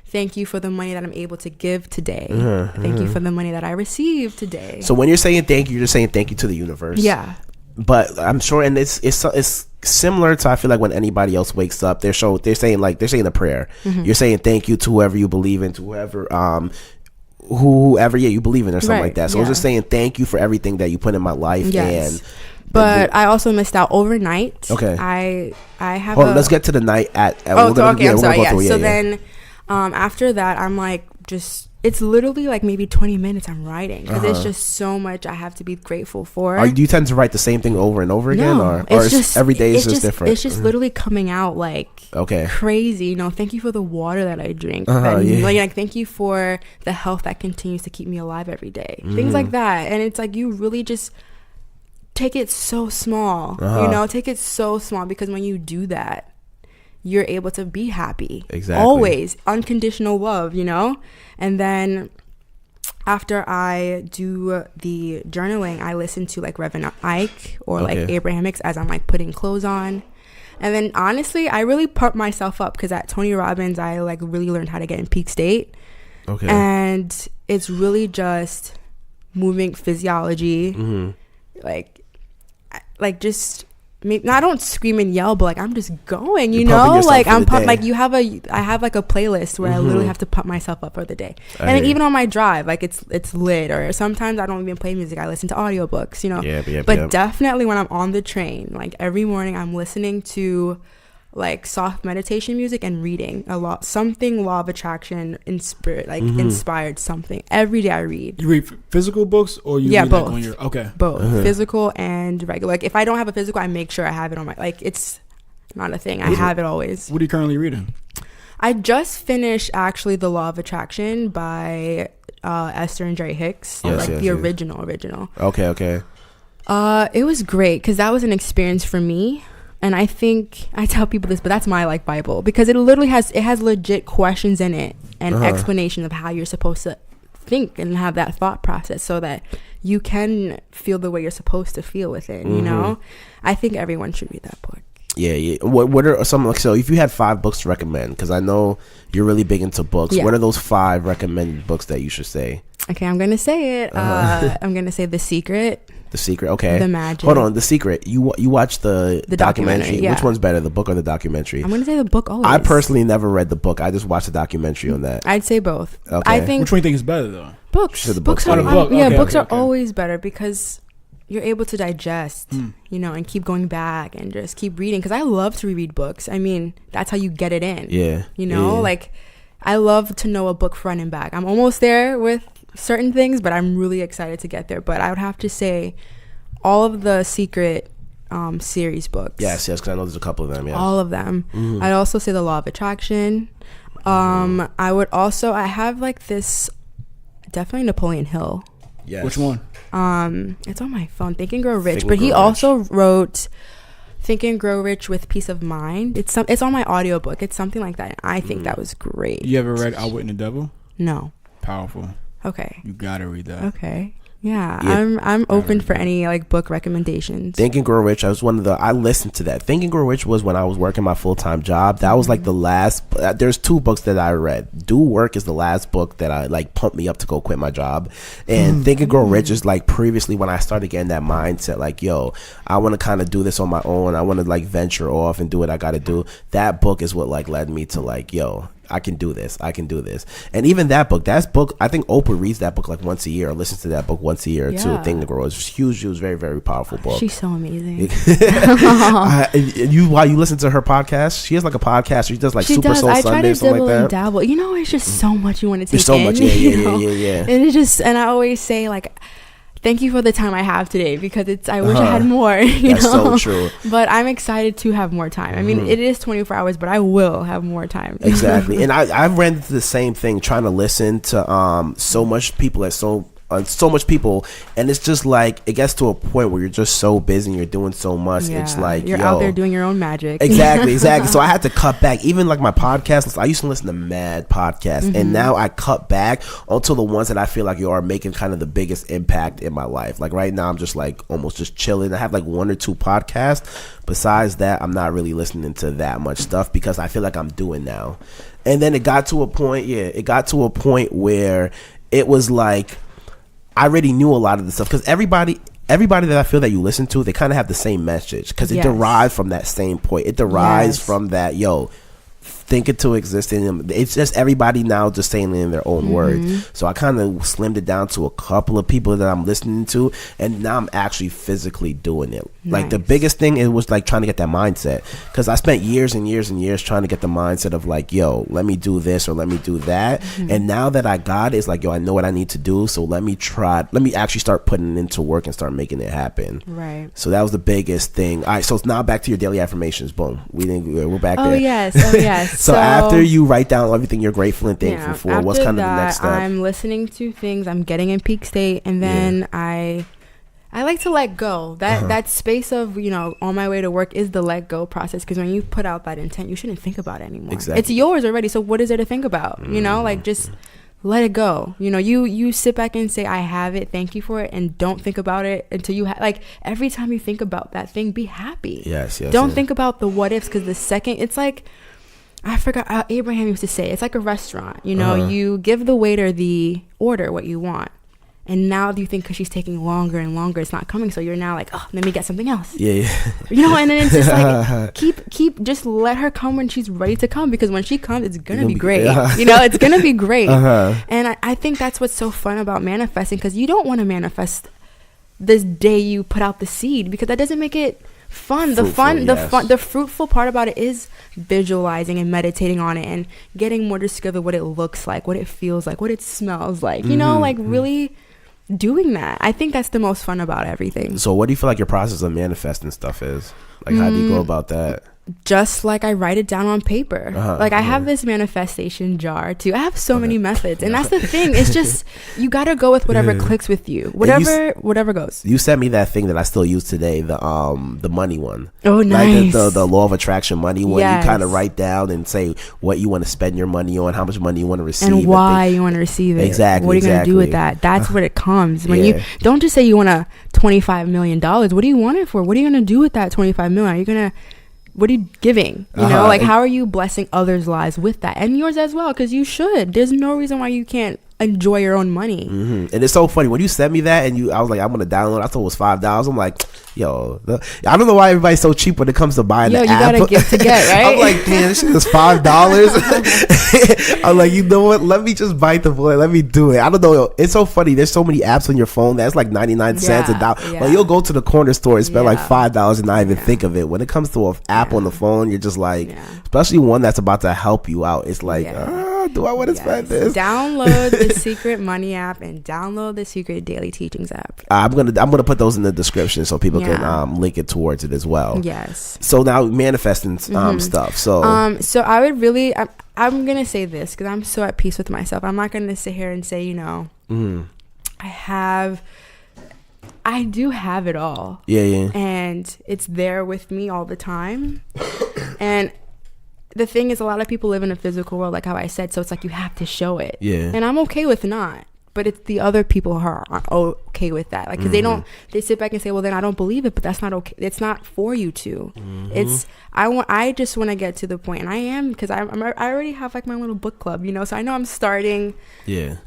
Thank you for the money that I'm able to give today. Thank you for the money that I received today. So when you're saying thank you, you're just saying thank you to the universe. Yeah. But I'm sure, and it's similar to, I feel like when anybody else wakes up, they're saying a prayer. You're saying thank you to whoever you believe in, to whoever you believe in or something like that. So I was just saying thank you for everything that you put in my life. But I also missed out overnight. I have. Let's get to the night at. I'm sorry. Then, after that, I'm like, it's literally like maybe 20 minutes I'm writing because it's just so much I have to be grateful for. Do you tend to write the same thing over and over again, or every day is just different? It's just literally coming out like crazy. You know, thank you for the water that I drink. Like thank you for the health that continues to keep me alive every day. Things like that, and it's like you really just take it so small. You know, take it so small, because when you do that, you're able to be happy. Exactly. Always. Unconditional love, you know? And then after I do the journaling, I listen to like Reverend Ike or like Abraham Hicks as I'm like putting clothes on. And then honestly, I really pump myself up, because at Tony Robbins, I like really learned how to get in peak state. Okay. And it's really just moving physiology. Like just, I don't scream and yell, but like I'm just going, you know, like I'm pumped. Like I have like a playlist where I literally have to pump myself up for the day. And then even on my drive, like it's lit. Or sometimes I don't even play music, I listen to audiobooks, you know. But definitely when I'm on the train, like every morning I'm listening to like soft meditation music and reading a lot, something law of attraction inspired something. Every day I read. You read physical books, or you read both. Like on your both physical and regular. Like if I don't have a physical, I make sure I have it on my, like it's not a thing, I have it always. What are you currently reading? I just finished actually The Law of Attraction by Esther and Jerry Hicks, the original. Okay. It was great, because that was an experience for me. And I think I tell people this, but that's my like Bible, because it literally has legit questions in it and explanation of how you're supposed to think and have that thought process, so that you can feel the way you're supposed to feel with it. You know, I think everyone should read that book. Yeah. What are some, like, so if you had 5 books to recommend, because I know you're really big into books, what are those 5 recommended books that you should say? Okay, I'm gonna say it. I'm gonna say The Secret. The Secret, okay. The Magic. Hold on, The Secret. You watched the documentary. Which one's better, the book or the documentary? I'm gonna say the book always. I personally never read the book. I just watched the documentary on that. I'd say both. Okay. I think. Which one do you think is better though? Books. Books are always better, because you're able to digest, you know, and keep going back and just keep reading. Because I love to reread books. I mean, that's how you get it in. Yeah. You know, like I love to know a book front and back. I'm almost there with certain things, but I'm really excited to get there. But I would have to say all of the Secret series books. Yes, because I know there's a couple of them. Yeah, all of them. I'd also say The Law of Attraction. I would also, I have like this, definitely Napoleon Hill. Yes. Which one? It's on my phone, Think and Grow Rich. But he also wrote Think and Grow Rich with Peace of Mind. It's on my audiobook. It's something like that. I think that was great. You ever read Outwitting the Devil? No. Powerful. Okay. You gotta read that. Okay. Yeah. I'm open for any like book recommendations. Think and Grow Rich. I listened to that. Think and Grow Rich was when I was working my full-time job. That was like the last. There's 2 books that I read. Do Work is the last book that I like pumped me up to go quit my job. And Think and Grow Rich is like previously when I started getting that mindset, like, yo, I want to kind of do this on my own. I want to like venture off and do what I got to do. That book is what like led me to like, yo, I can do this. And even that book, I think Oprah reads that book like once a year, or listens to that book once a year too. Think and Grow. It's huge. It was very, very powerful book. She's so amazing. While you listen to her podcast, she has like a podcast. She does like Super Soul Sunday or something like that. Dabble. You know, it's just so much you want to take There's so in. much. Yeah. And I always say like, thank you for the time I have today, because I wish I had more. That's so true. But I'm excited to have more time. I mean, it is 24 hours, but I will have more time. Exactly. And I've ran into the same thing, trying to listen to so much people so much people, and it's just like it gets to a point where you're just so busy and you're doing so much. It's like you're out there doing your own magic. Exactly. So I had to cut back. Even like my podcast, I used to listen to mad podcasts, and now I cut back onto the ones that I feel like you are making kind of the biggest impact in my life. Like right now I'm just like almost just chilling. I have like 1 or 2 podcasts. Besides that, I'm not really listening to that much stuff, because I feel like I'm doing now. And then it got to a point where it was like I already knew a lot of the stuff, because everybody that I feel that you listen to, they kind of have the same message, because it derives from that same point. It derives from that, yo, think it to exist in them. It's just everybody now just saying it in their own words. So I kind of slimmed it down to a couple of people that I'm listening to, and now I'm actually physically doing it. Like the biggest thing, it was like trying to get that mindset, because I spent years and years and years trying to get the mindset of like, yo, let me do this or let me do that. And now that I got it, it's like, yo, I know what I need to do, so let me actually start putting it into work and start making it happen. Right. So that was the biggest thing. All right, so it's now back to your daily affirmations. Boom. We're back there. Oh yes. So after you write down everything you're grateful and thankful for, what's kind of the next step? I'm listening to things, I'm getting in peak state, and then I I like to let go. That space of, on my way to work is the let go process. Because when you put out that intent, you shouldn't think about it anymore. Exactly. It's yours already. So what is there to think about? Like just let it go. You sit back and say, I have it. Thank you for it. And don't think about it until you like every time you think about that thing, be happy. Yes. Don't think about the what ifs, because the second it's like, I forgot, Abraham used to say, it's like a restaurant. You give the waiter the order, what you want. And now you think because she's taking longer and longer, it's not coming. So you're now like, oh, let me get something else. Yeah. And then it's just like, just let her come when she's ready to come. Because when she comes, it's going to be great. It's going to be great. And I think that's what's so fun about manifesting. Because you don't want to manifest this day you put out the seed. Because that doesn't make it fun. The fruitful part about it is visualizing and meditating on it. And getting more to discover what it looks like, what it feels like, what it smells like. Really doing that. I think that's the most fun about everything. So what do you feel like your process of manifesting stuff is? Like, how do you go about that? Just like I write it down on paper. I have this manifestation jar too. I have so many methods, and that's the thing. It's just you gotta go with whatever clicks with you. Whatever goes. You sent me that thing that I still use today, the money one. Oh, nice. Like the law of attraction money one. Yes. You kind of write down and say what you want to spend your money on, how much money you want to receive, and why you want to receive it. Exactly. What are you gonna do with that? That's what it comes when you don't just say you want a $25 million. What do you want it for? What are you gonna do with that $25 million? Are you gonna what are you giving? How are you blessing others' lives with that, and yours as well? Because you should. There's no reason why you can't enjoy your own money. And it's so funny when you sent me that, and I was like, I'm gonna download. I thought it was $5. I'm like, yo, I don't know why everybody's so cheap when it comes to buying the app. You gotta give to get, right? I'm like, damn, this shit is $5. I'm like, you know what? Let me just bite the bullet. Let me do it. I don't know. It's so funny. There's so many apps on your phone that's like 99 cents a dollar. Yeah. Like you'll go to the corner store and spend like $5 and not even think of it. When it comes to an app on the phone, you're just like, especially one that's about to help you out. It's like, do I want to spend this? Download the Secret Money app and download the Secret Daily Teachings app. I'm gonna put those in the description so people can link it towards it as well. Yes. So now manifesting stuff. So I would really I'm gonna say this because I'm so at peace with myself. I'm not gonna sit here and say I do have it all. Yeah. And it's there with me all the time. And the thing is, a lot of people live in a physical world, like how I said, so it's like you have to show it. Yeah. And I'm okay with not. But it's the other people who aren't okay with that. Like, because they sit back and say, well, then I don't believe it, but that's not okay. It's not for you to. I just want to get to the point, and I am, because I already have like my little book club, so I know I'm starting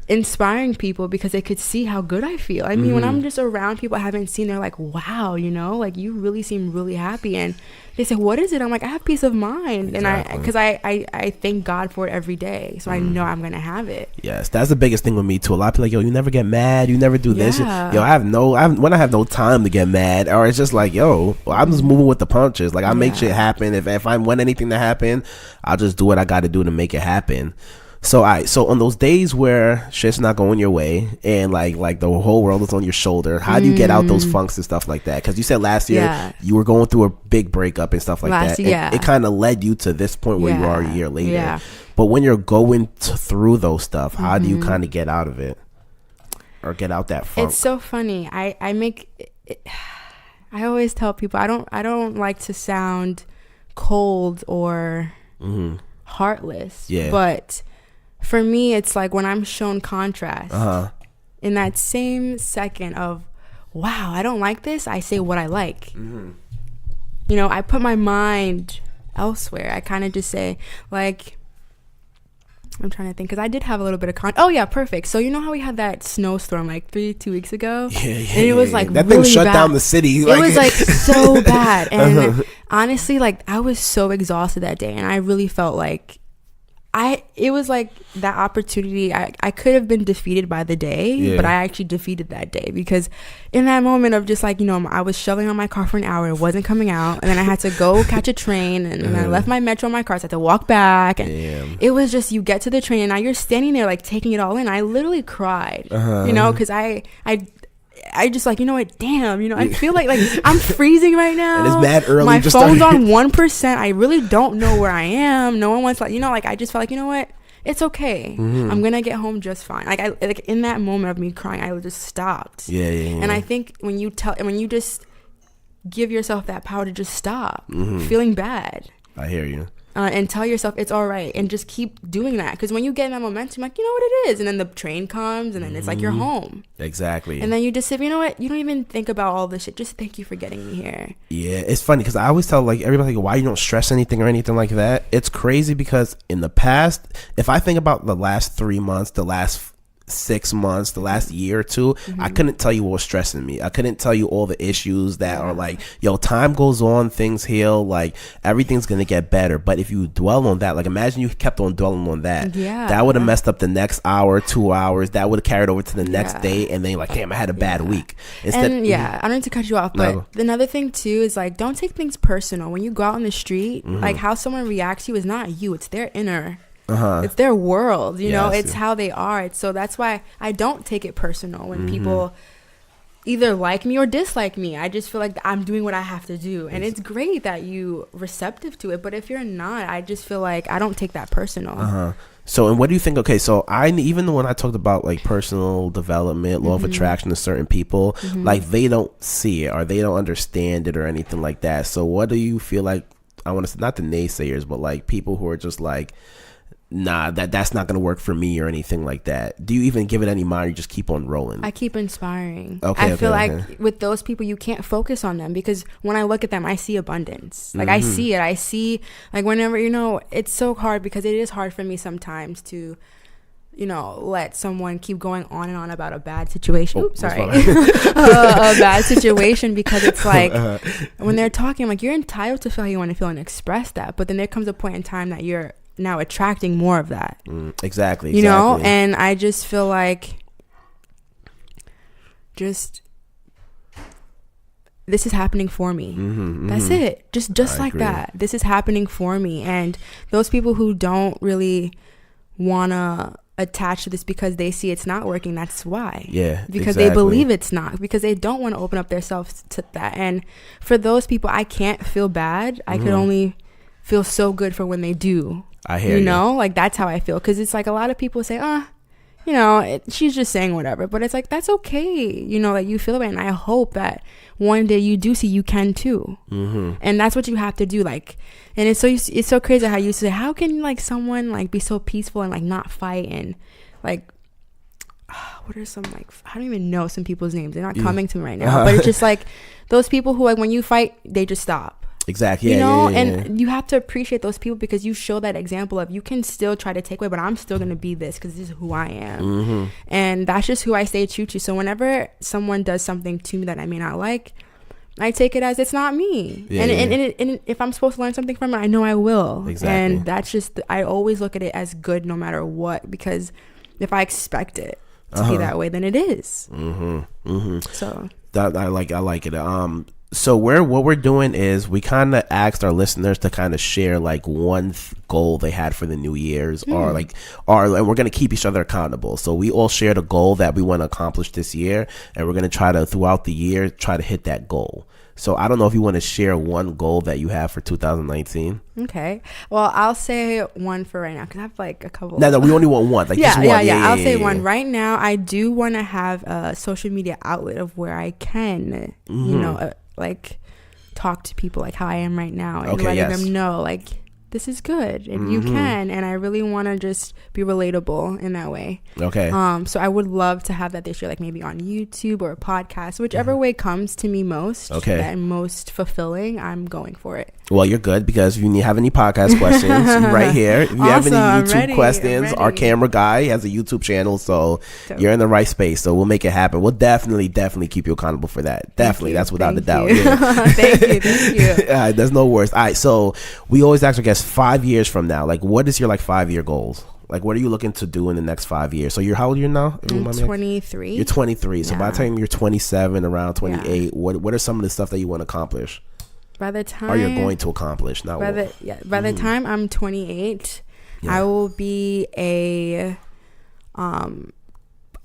inspiring people because they could see how good I feel. I mean, when I'm just around people I haven't seen, they're like, wow, like you really seem really happy. And they say, what is it? I'm like, I have peace of mind. Exactly. And because I thank God for it every day. So I know I'm going to have it. Yes, that's the biggest thing with me too. A lot of people are like, yo, you never get mad. You never do this. Yo, I have no time to get mad. Or it's just like, yo, I'm just moving with the punches. Like I make shit happen. If I want anything to happen, I'll just do what I got to do to make it happen. So on those days where shit's not going your way and like the whole world is on your shoulder, how do you get out those funks and stuff like that? Because you said last year you were going through a big breakup and stuff like that. It kind of led you to this point where you are a year later. Yeah. But when you're going through those stuff, how do you kind of get out of it or get out that funk? It's so funny. I always tell people I don't like to sound cold or heartless. Yeah. But for me, it's like when I'm shown contrast, in that same second of, wow, I don't like this, I say what I like. I put my mind elsewhere. I kind of just say, like, I'm trying to think, because I did have a little bit of perfect. So you know how we had that snowstorm like 2 weeks ago? Yeah. And it was like that really thing shut bad. down the city. It was like so bad. And honestly, like I was so exhausted that day, and I really felt like it was like that opportunity. I could have been defeated by the day, but I actually defeated that day, because in that moment of just like, I was shoveling on my car for an hour, it wasn't coming out, and then I had to go catch a train, and I left my Metro in my car, so I had to walk back, and it was just, you get to the train and now you're standing there like taking it all in. I literally cried, because I just like, what, damn, I feel like I'm freezing right now. And it's mad early. My phone's on 1%. I really don't know where I am. No one wants, like, I just felt like, it's okay. I'm gonna get home just fine. Like in that moment of me crying, I just stopped. Yeah. And I think when you just give yourself that power to just stop feeling bad. I hear you. And tell yourself it's all right, and just keep doing that. Because when you get in that momentum, like, you know what it is, and then the train comes, and then it's like you're home. Exactly. And then you just say, you know what, you don't even think about all this shit. Just thank you for getting me here. Yeah, it's funny because I always tell like everybody, like, why you don't stress anything or anything like that. It's crazy because in the past, if I think about the last 3 months, the last 6 months, the last year or two, I couldn't tell you what was stressing me. I couldn't tell you all the issues that are like, yo, time goes on, things heal, like everything's gonna get better. But if you dwell on that, like imagine you kept on dwelling on that, that would have messed up the next hour, 2 hours, that would have carried over to the next day, and then you're like, damn, I had a bad week. Instead, and I don't need to cut you off, but another thing too is like, don't take things personal when you go out on the street. Like how someone reacts to you is not you, it's their inner. It's their world, you know. It's how they are. So that's why I don't take it personal when people either like me or dislike me. I just feel like I'm doing what I have to do, and it's great that you receptive to it. But if you're not, I just feel like I don't take that personal. So, and what do you think? Okay, so even when I talked about like personal development, law of attraction to certain people, like they don't see it or they don't understand it or anything like that. So, what do you feel like? I want to say not the naysayers, but like people who are just like, nah, that's not gonna work for me or anything like that. Do you even give it any mind, or you just keep on rolling? I keep inspiring. I feel like with those people you can't focus on them, because when I look at them I see abundance. Like I see it. I see, like, whenever, you know, it's so hard because it is hard for me sometimes to, you know, let someone keep going on and on about a bad situation. Oops, sorry. A bad situation, because it's like when they're talking, I'm like, you're entitled to feel how you want to feel and express that, but then there comes a point in time that you're now attracting more of that. Exactly. You know, and I just feel like this is happening for me. That's it. Just like that. This is happening for me. And those people who don't really want to attach to this because they see it's not working, that's why. Because they believe it's not, because they don't want to open up themselves to that. And for those people, I can't feel bad. I could only feel so good for when they do. I hear you know, like that's how I feel, because it's like a lot of people say, you know, she's just saying whatever, but it's like, that's okay, you know, like you feel it, and I hope that one day you do see you can too. And that's what you have to do. Like, and it's so crazy how you used to say, how can like someone like be so peaceful and like not fight, and like what are some, like, I don't even know some people's names, they're not coming to me right now, but it's just like those people who, like, when you fight they just stop. Exactly. You know, and you have to appreciate those people, because you show that example of, you can still try to take away, but I'm still going to be this because this is who I am. And that's just who I stay true to. So whenever someone does something to me that I may not like, I take it as it's not me. And if I'm supposed to learn something from it, I know I will. And that's just, I always look at it as good no matter what, because if I expect it to be that way, then it is. So that I like it. So what we're doing is we kind of asked our listeners to kind of share like one goal they had for the New Year's, and we're going to keep each other accountable. So we all shared a goal that we want to accomplish this year, and we're going to try to, throughout the year, try to hit that goal. So I don't know if you want to share one goal that you have for 2019. Okay. Well, I'll say one for right now, because I have like a couple. No, we only want one. Like just one. I'll say one. Right now, I do want to have a social media outlet of where I can, you know, like talk to people like how I am right now, and letting them know like this is good and you can, and I really want to just be relatable in that way. So I would love to have that this year, like maybe on YouTube or a podcast, whichever way comes to me most and most fulfilling, I'm going for it. Well, you're good, because if you have any podcast questions, right here. If you have any YouTube questions, our camera guy has a YouTube channel, so you're in the right space. So we'll make it happen. We'll definitely keep you accountable for that. Definitely, that's without a doubt. Thank you. There's no worries. All right, so we always ask our guests 5 years from now, like, what is your like 5-year goals? Like, what are you looking to do in the next 5 years? So how old are you now? I'm 23. You're 23. So by the time you're 27, around 28, what are some of the stuff that you want to accomplish? By the time, or you're going to accomplish? Not by the time I'm 28, I will be I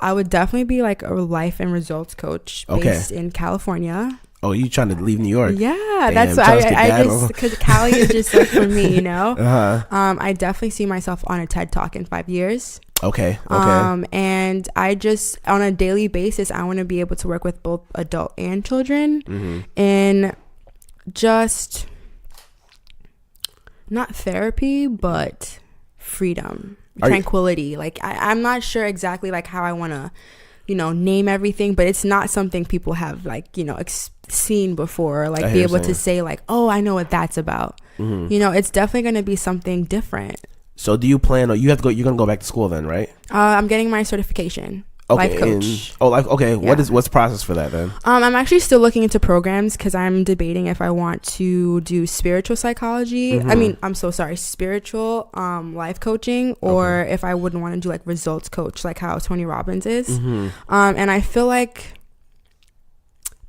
would definitely be like a life and results coach based in California. Oh, you trying to leave New York? Yeah, Damn, that's why I just, because Cali is just like for me, you know. I definitely see myself on a TED Talk in 5 years. Okay. And I just, on a daily basis, I want to be able to work with both adult and children in just not therapy, but freedom, tranquility. Like I'm not sure exactly like how I want to, you know, name everything, but it's not something people have like, you know, seen before, like be able to say like, oh, I know what that's about. You know, it's definitely going to be something different. So do you plan, or you have to go, you're going to go back to school then, right? I'm getting my certification. Life coach. What's the process for that then? I'm actually still looking into programs because I'm debating if I want to do spiritual psychology. I mean, I'm so sorry, spiritual life coaching, or if I wouldn't want to do like results coach, like how Tony Robbins is. And I feel like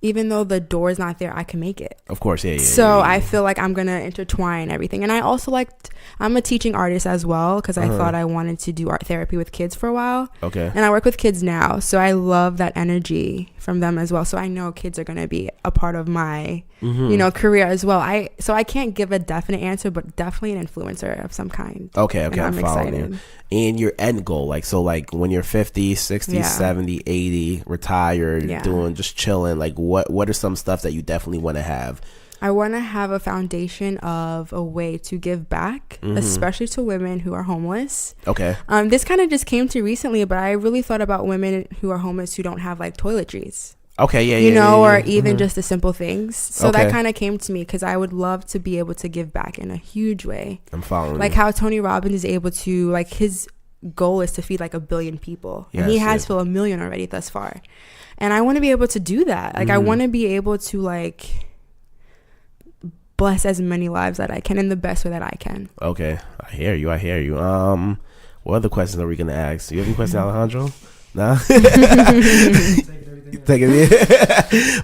even though the door is not there, I can make it. Of course, yeah. So I feel like I'm going to intertwine everything. And I also I'm a teaching artist as well, because I thought I wanted to do art therapy with kids for a while. Okay. And I work with kids now. So I love that energy from them as well. So I know kids are going to be a part of my, you know, career as well. So I can't give a definite answer, but definitely an influencer of some kind. Okay. And I'm excited. You. And your end goal, like when you're 50, 60, 70, 80, retired, doing, just chilling, like what are some stuff that you definitely want to have? I want to have a foundation of a way to give back, especially to women who are homeless. Okay. This kind of just came to recently, but I really thought about women who are homeless who don't have like toiletries. Okay, yeah, you know, or even just the simple things. So that kind of came to me because I would love to be able to give back in a huge way. I'm following. Like how Tony Robbins is able to, like, his goal is to feed like 1 billion people, and he has filled 1 million already thus far. And I want to be able to do that. Like I want to be able to like bless as many lives that I can in the best way that I can. Okay, I hear you. What other questions are we gonna ask? Do you have any questions, Alehandro? No.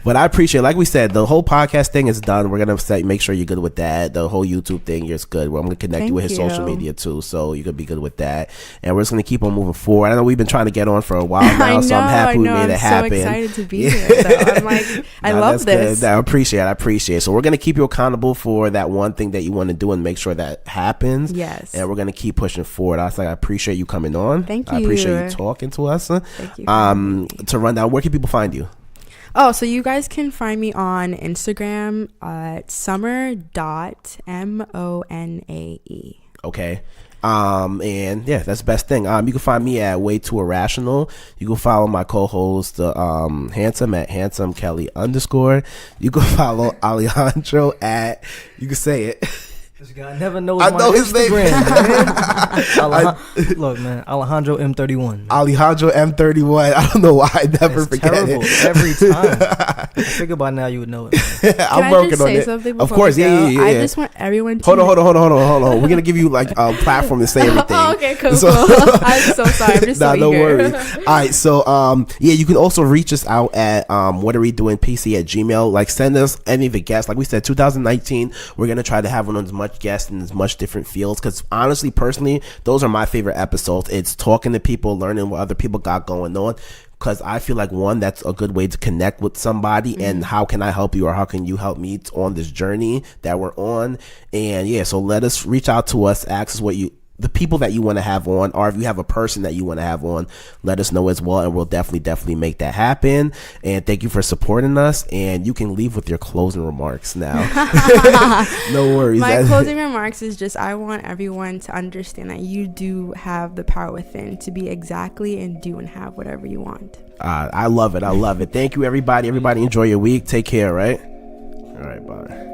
But I appreciate, like we said, the whole podcast thing is done. We're gonna make sure you're good with that. The whole YouTube thing is good. I'm gonna connect you with his social media too, so you could be good with that. And we're just gonna keep on moving forward. I know we've been trying to get on for a while now, so I'm happy we made it happen. I'm so excited to be here. So I'm like, I love this. I appreciate it. So we're gonna keep you accountable for that one thing that you want to do and make sure that happens. Yes. And we're gonna keep pushing forward. I appreciate you coming on. Thank you. I appreciate you talking to us. Thank you. To run down, where can people find you? Oh, so you guys can find me on Instagram at summer.monae. Okay. And yeah, that's the best thing. You can find me at Way Too Irrational. You can follow my co-host, Hansome, at Hansome Kelly _. You can follow Alehandro at, you can say it. This guy never knows I know his Instagram, name. Look, man, Alehandro M31. Alehandro M31. I don't know why I never forget terrible. it. Every time. I figure by now you would know it. I'm working on it. Of course, yeah. I just want everyone to Hold on. We're gonna give you like a platform to say everything. Okay, cool. I'm so sorry. I'm just so eager. No worries. All right, so yeah, you can also reach us out at what are we doing PC@gmail. Like send us any of the guests. Like we said, 2019, we're gonna try to have one as much guests in as much different fields, because honestly, personally, those are my favorite episodes. It's talking to people, learning what other people got going on, because I feel like, one, that's a good way to connect with somebody, and how can I help you, or how can you help me on this journey that we're on. And yeah, so let us reach out to us, ask us the people that you want to have on, or if you have a person that you want to have on, let us know as well, and we'll definitely make that happen. And thank you for supporting us, and you can leave with your closing remarks now. No worries. My closing remarks is just, I want everyone to understand that you do have the power within to be exactly and do and have whatever you want. I love it. Thank you, everybody. Everybody enjoy your week. Take care, right? All right, bye.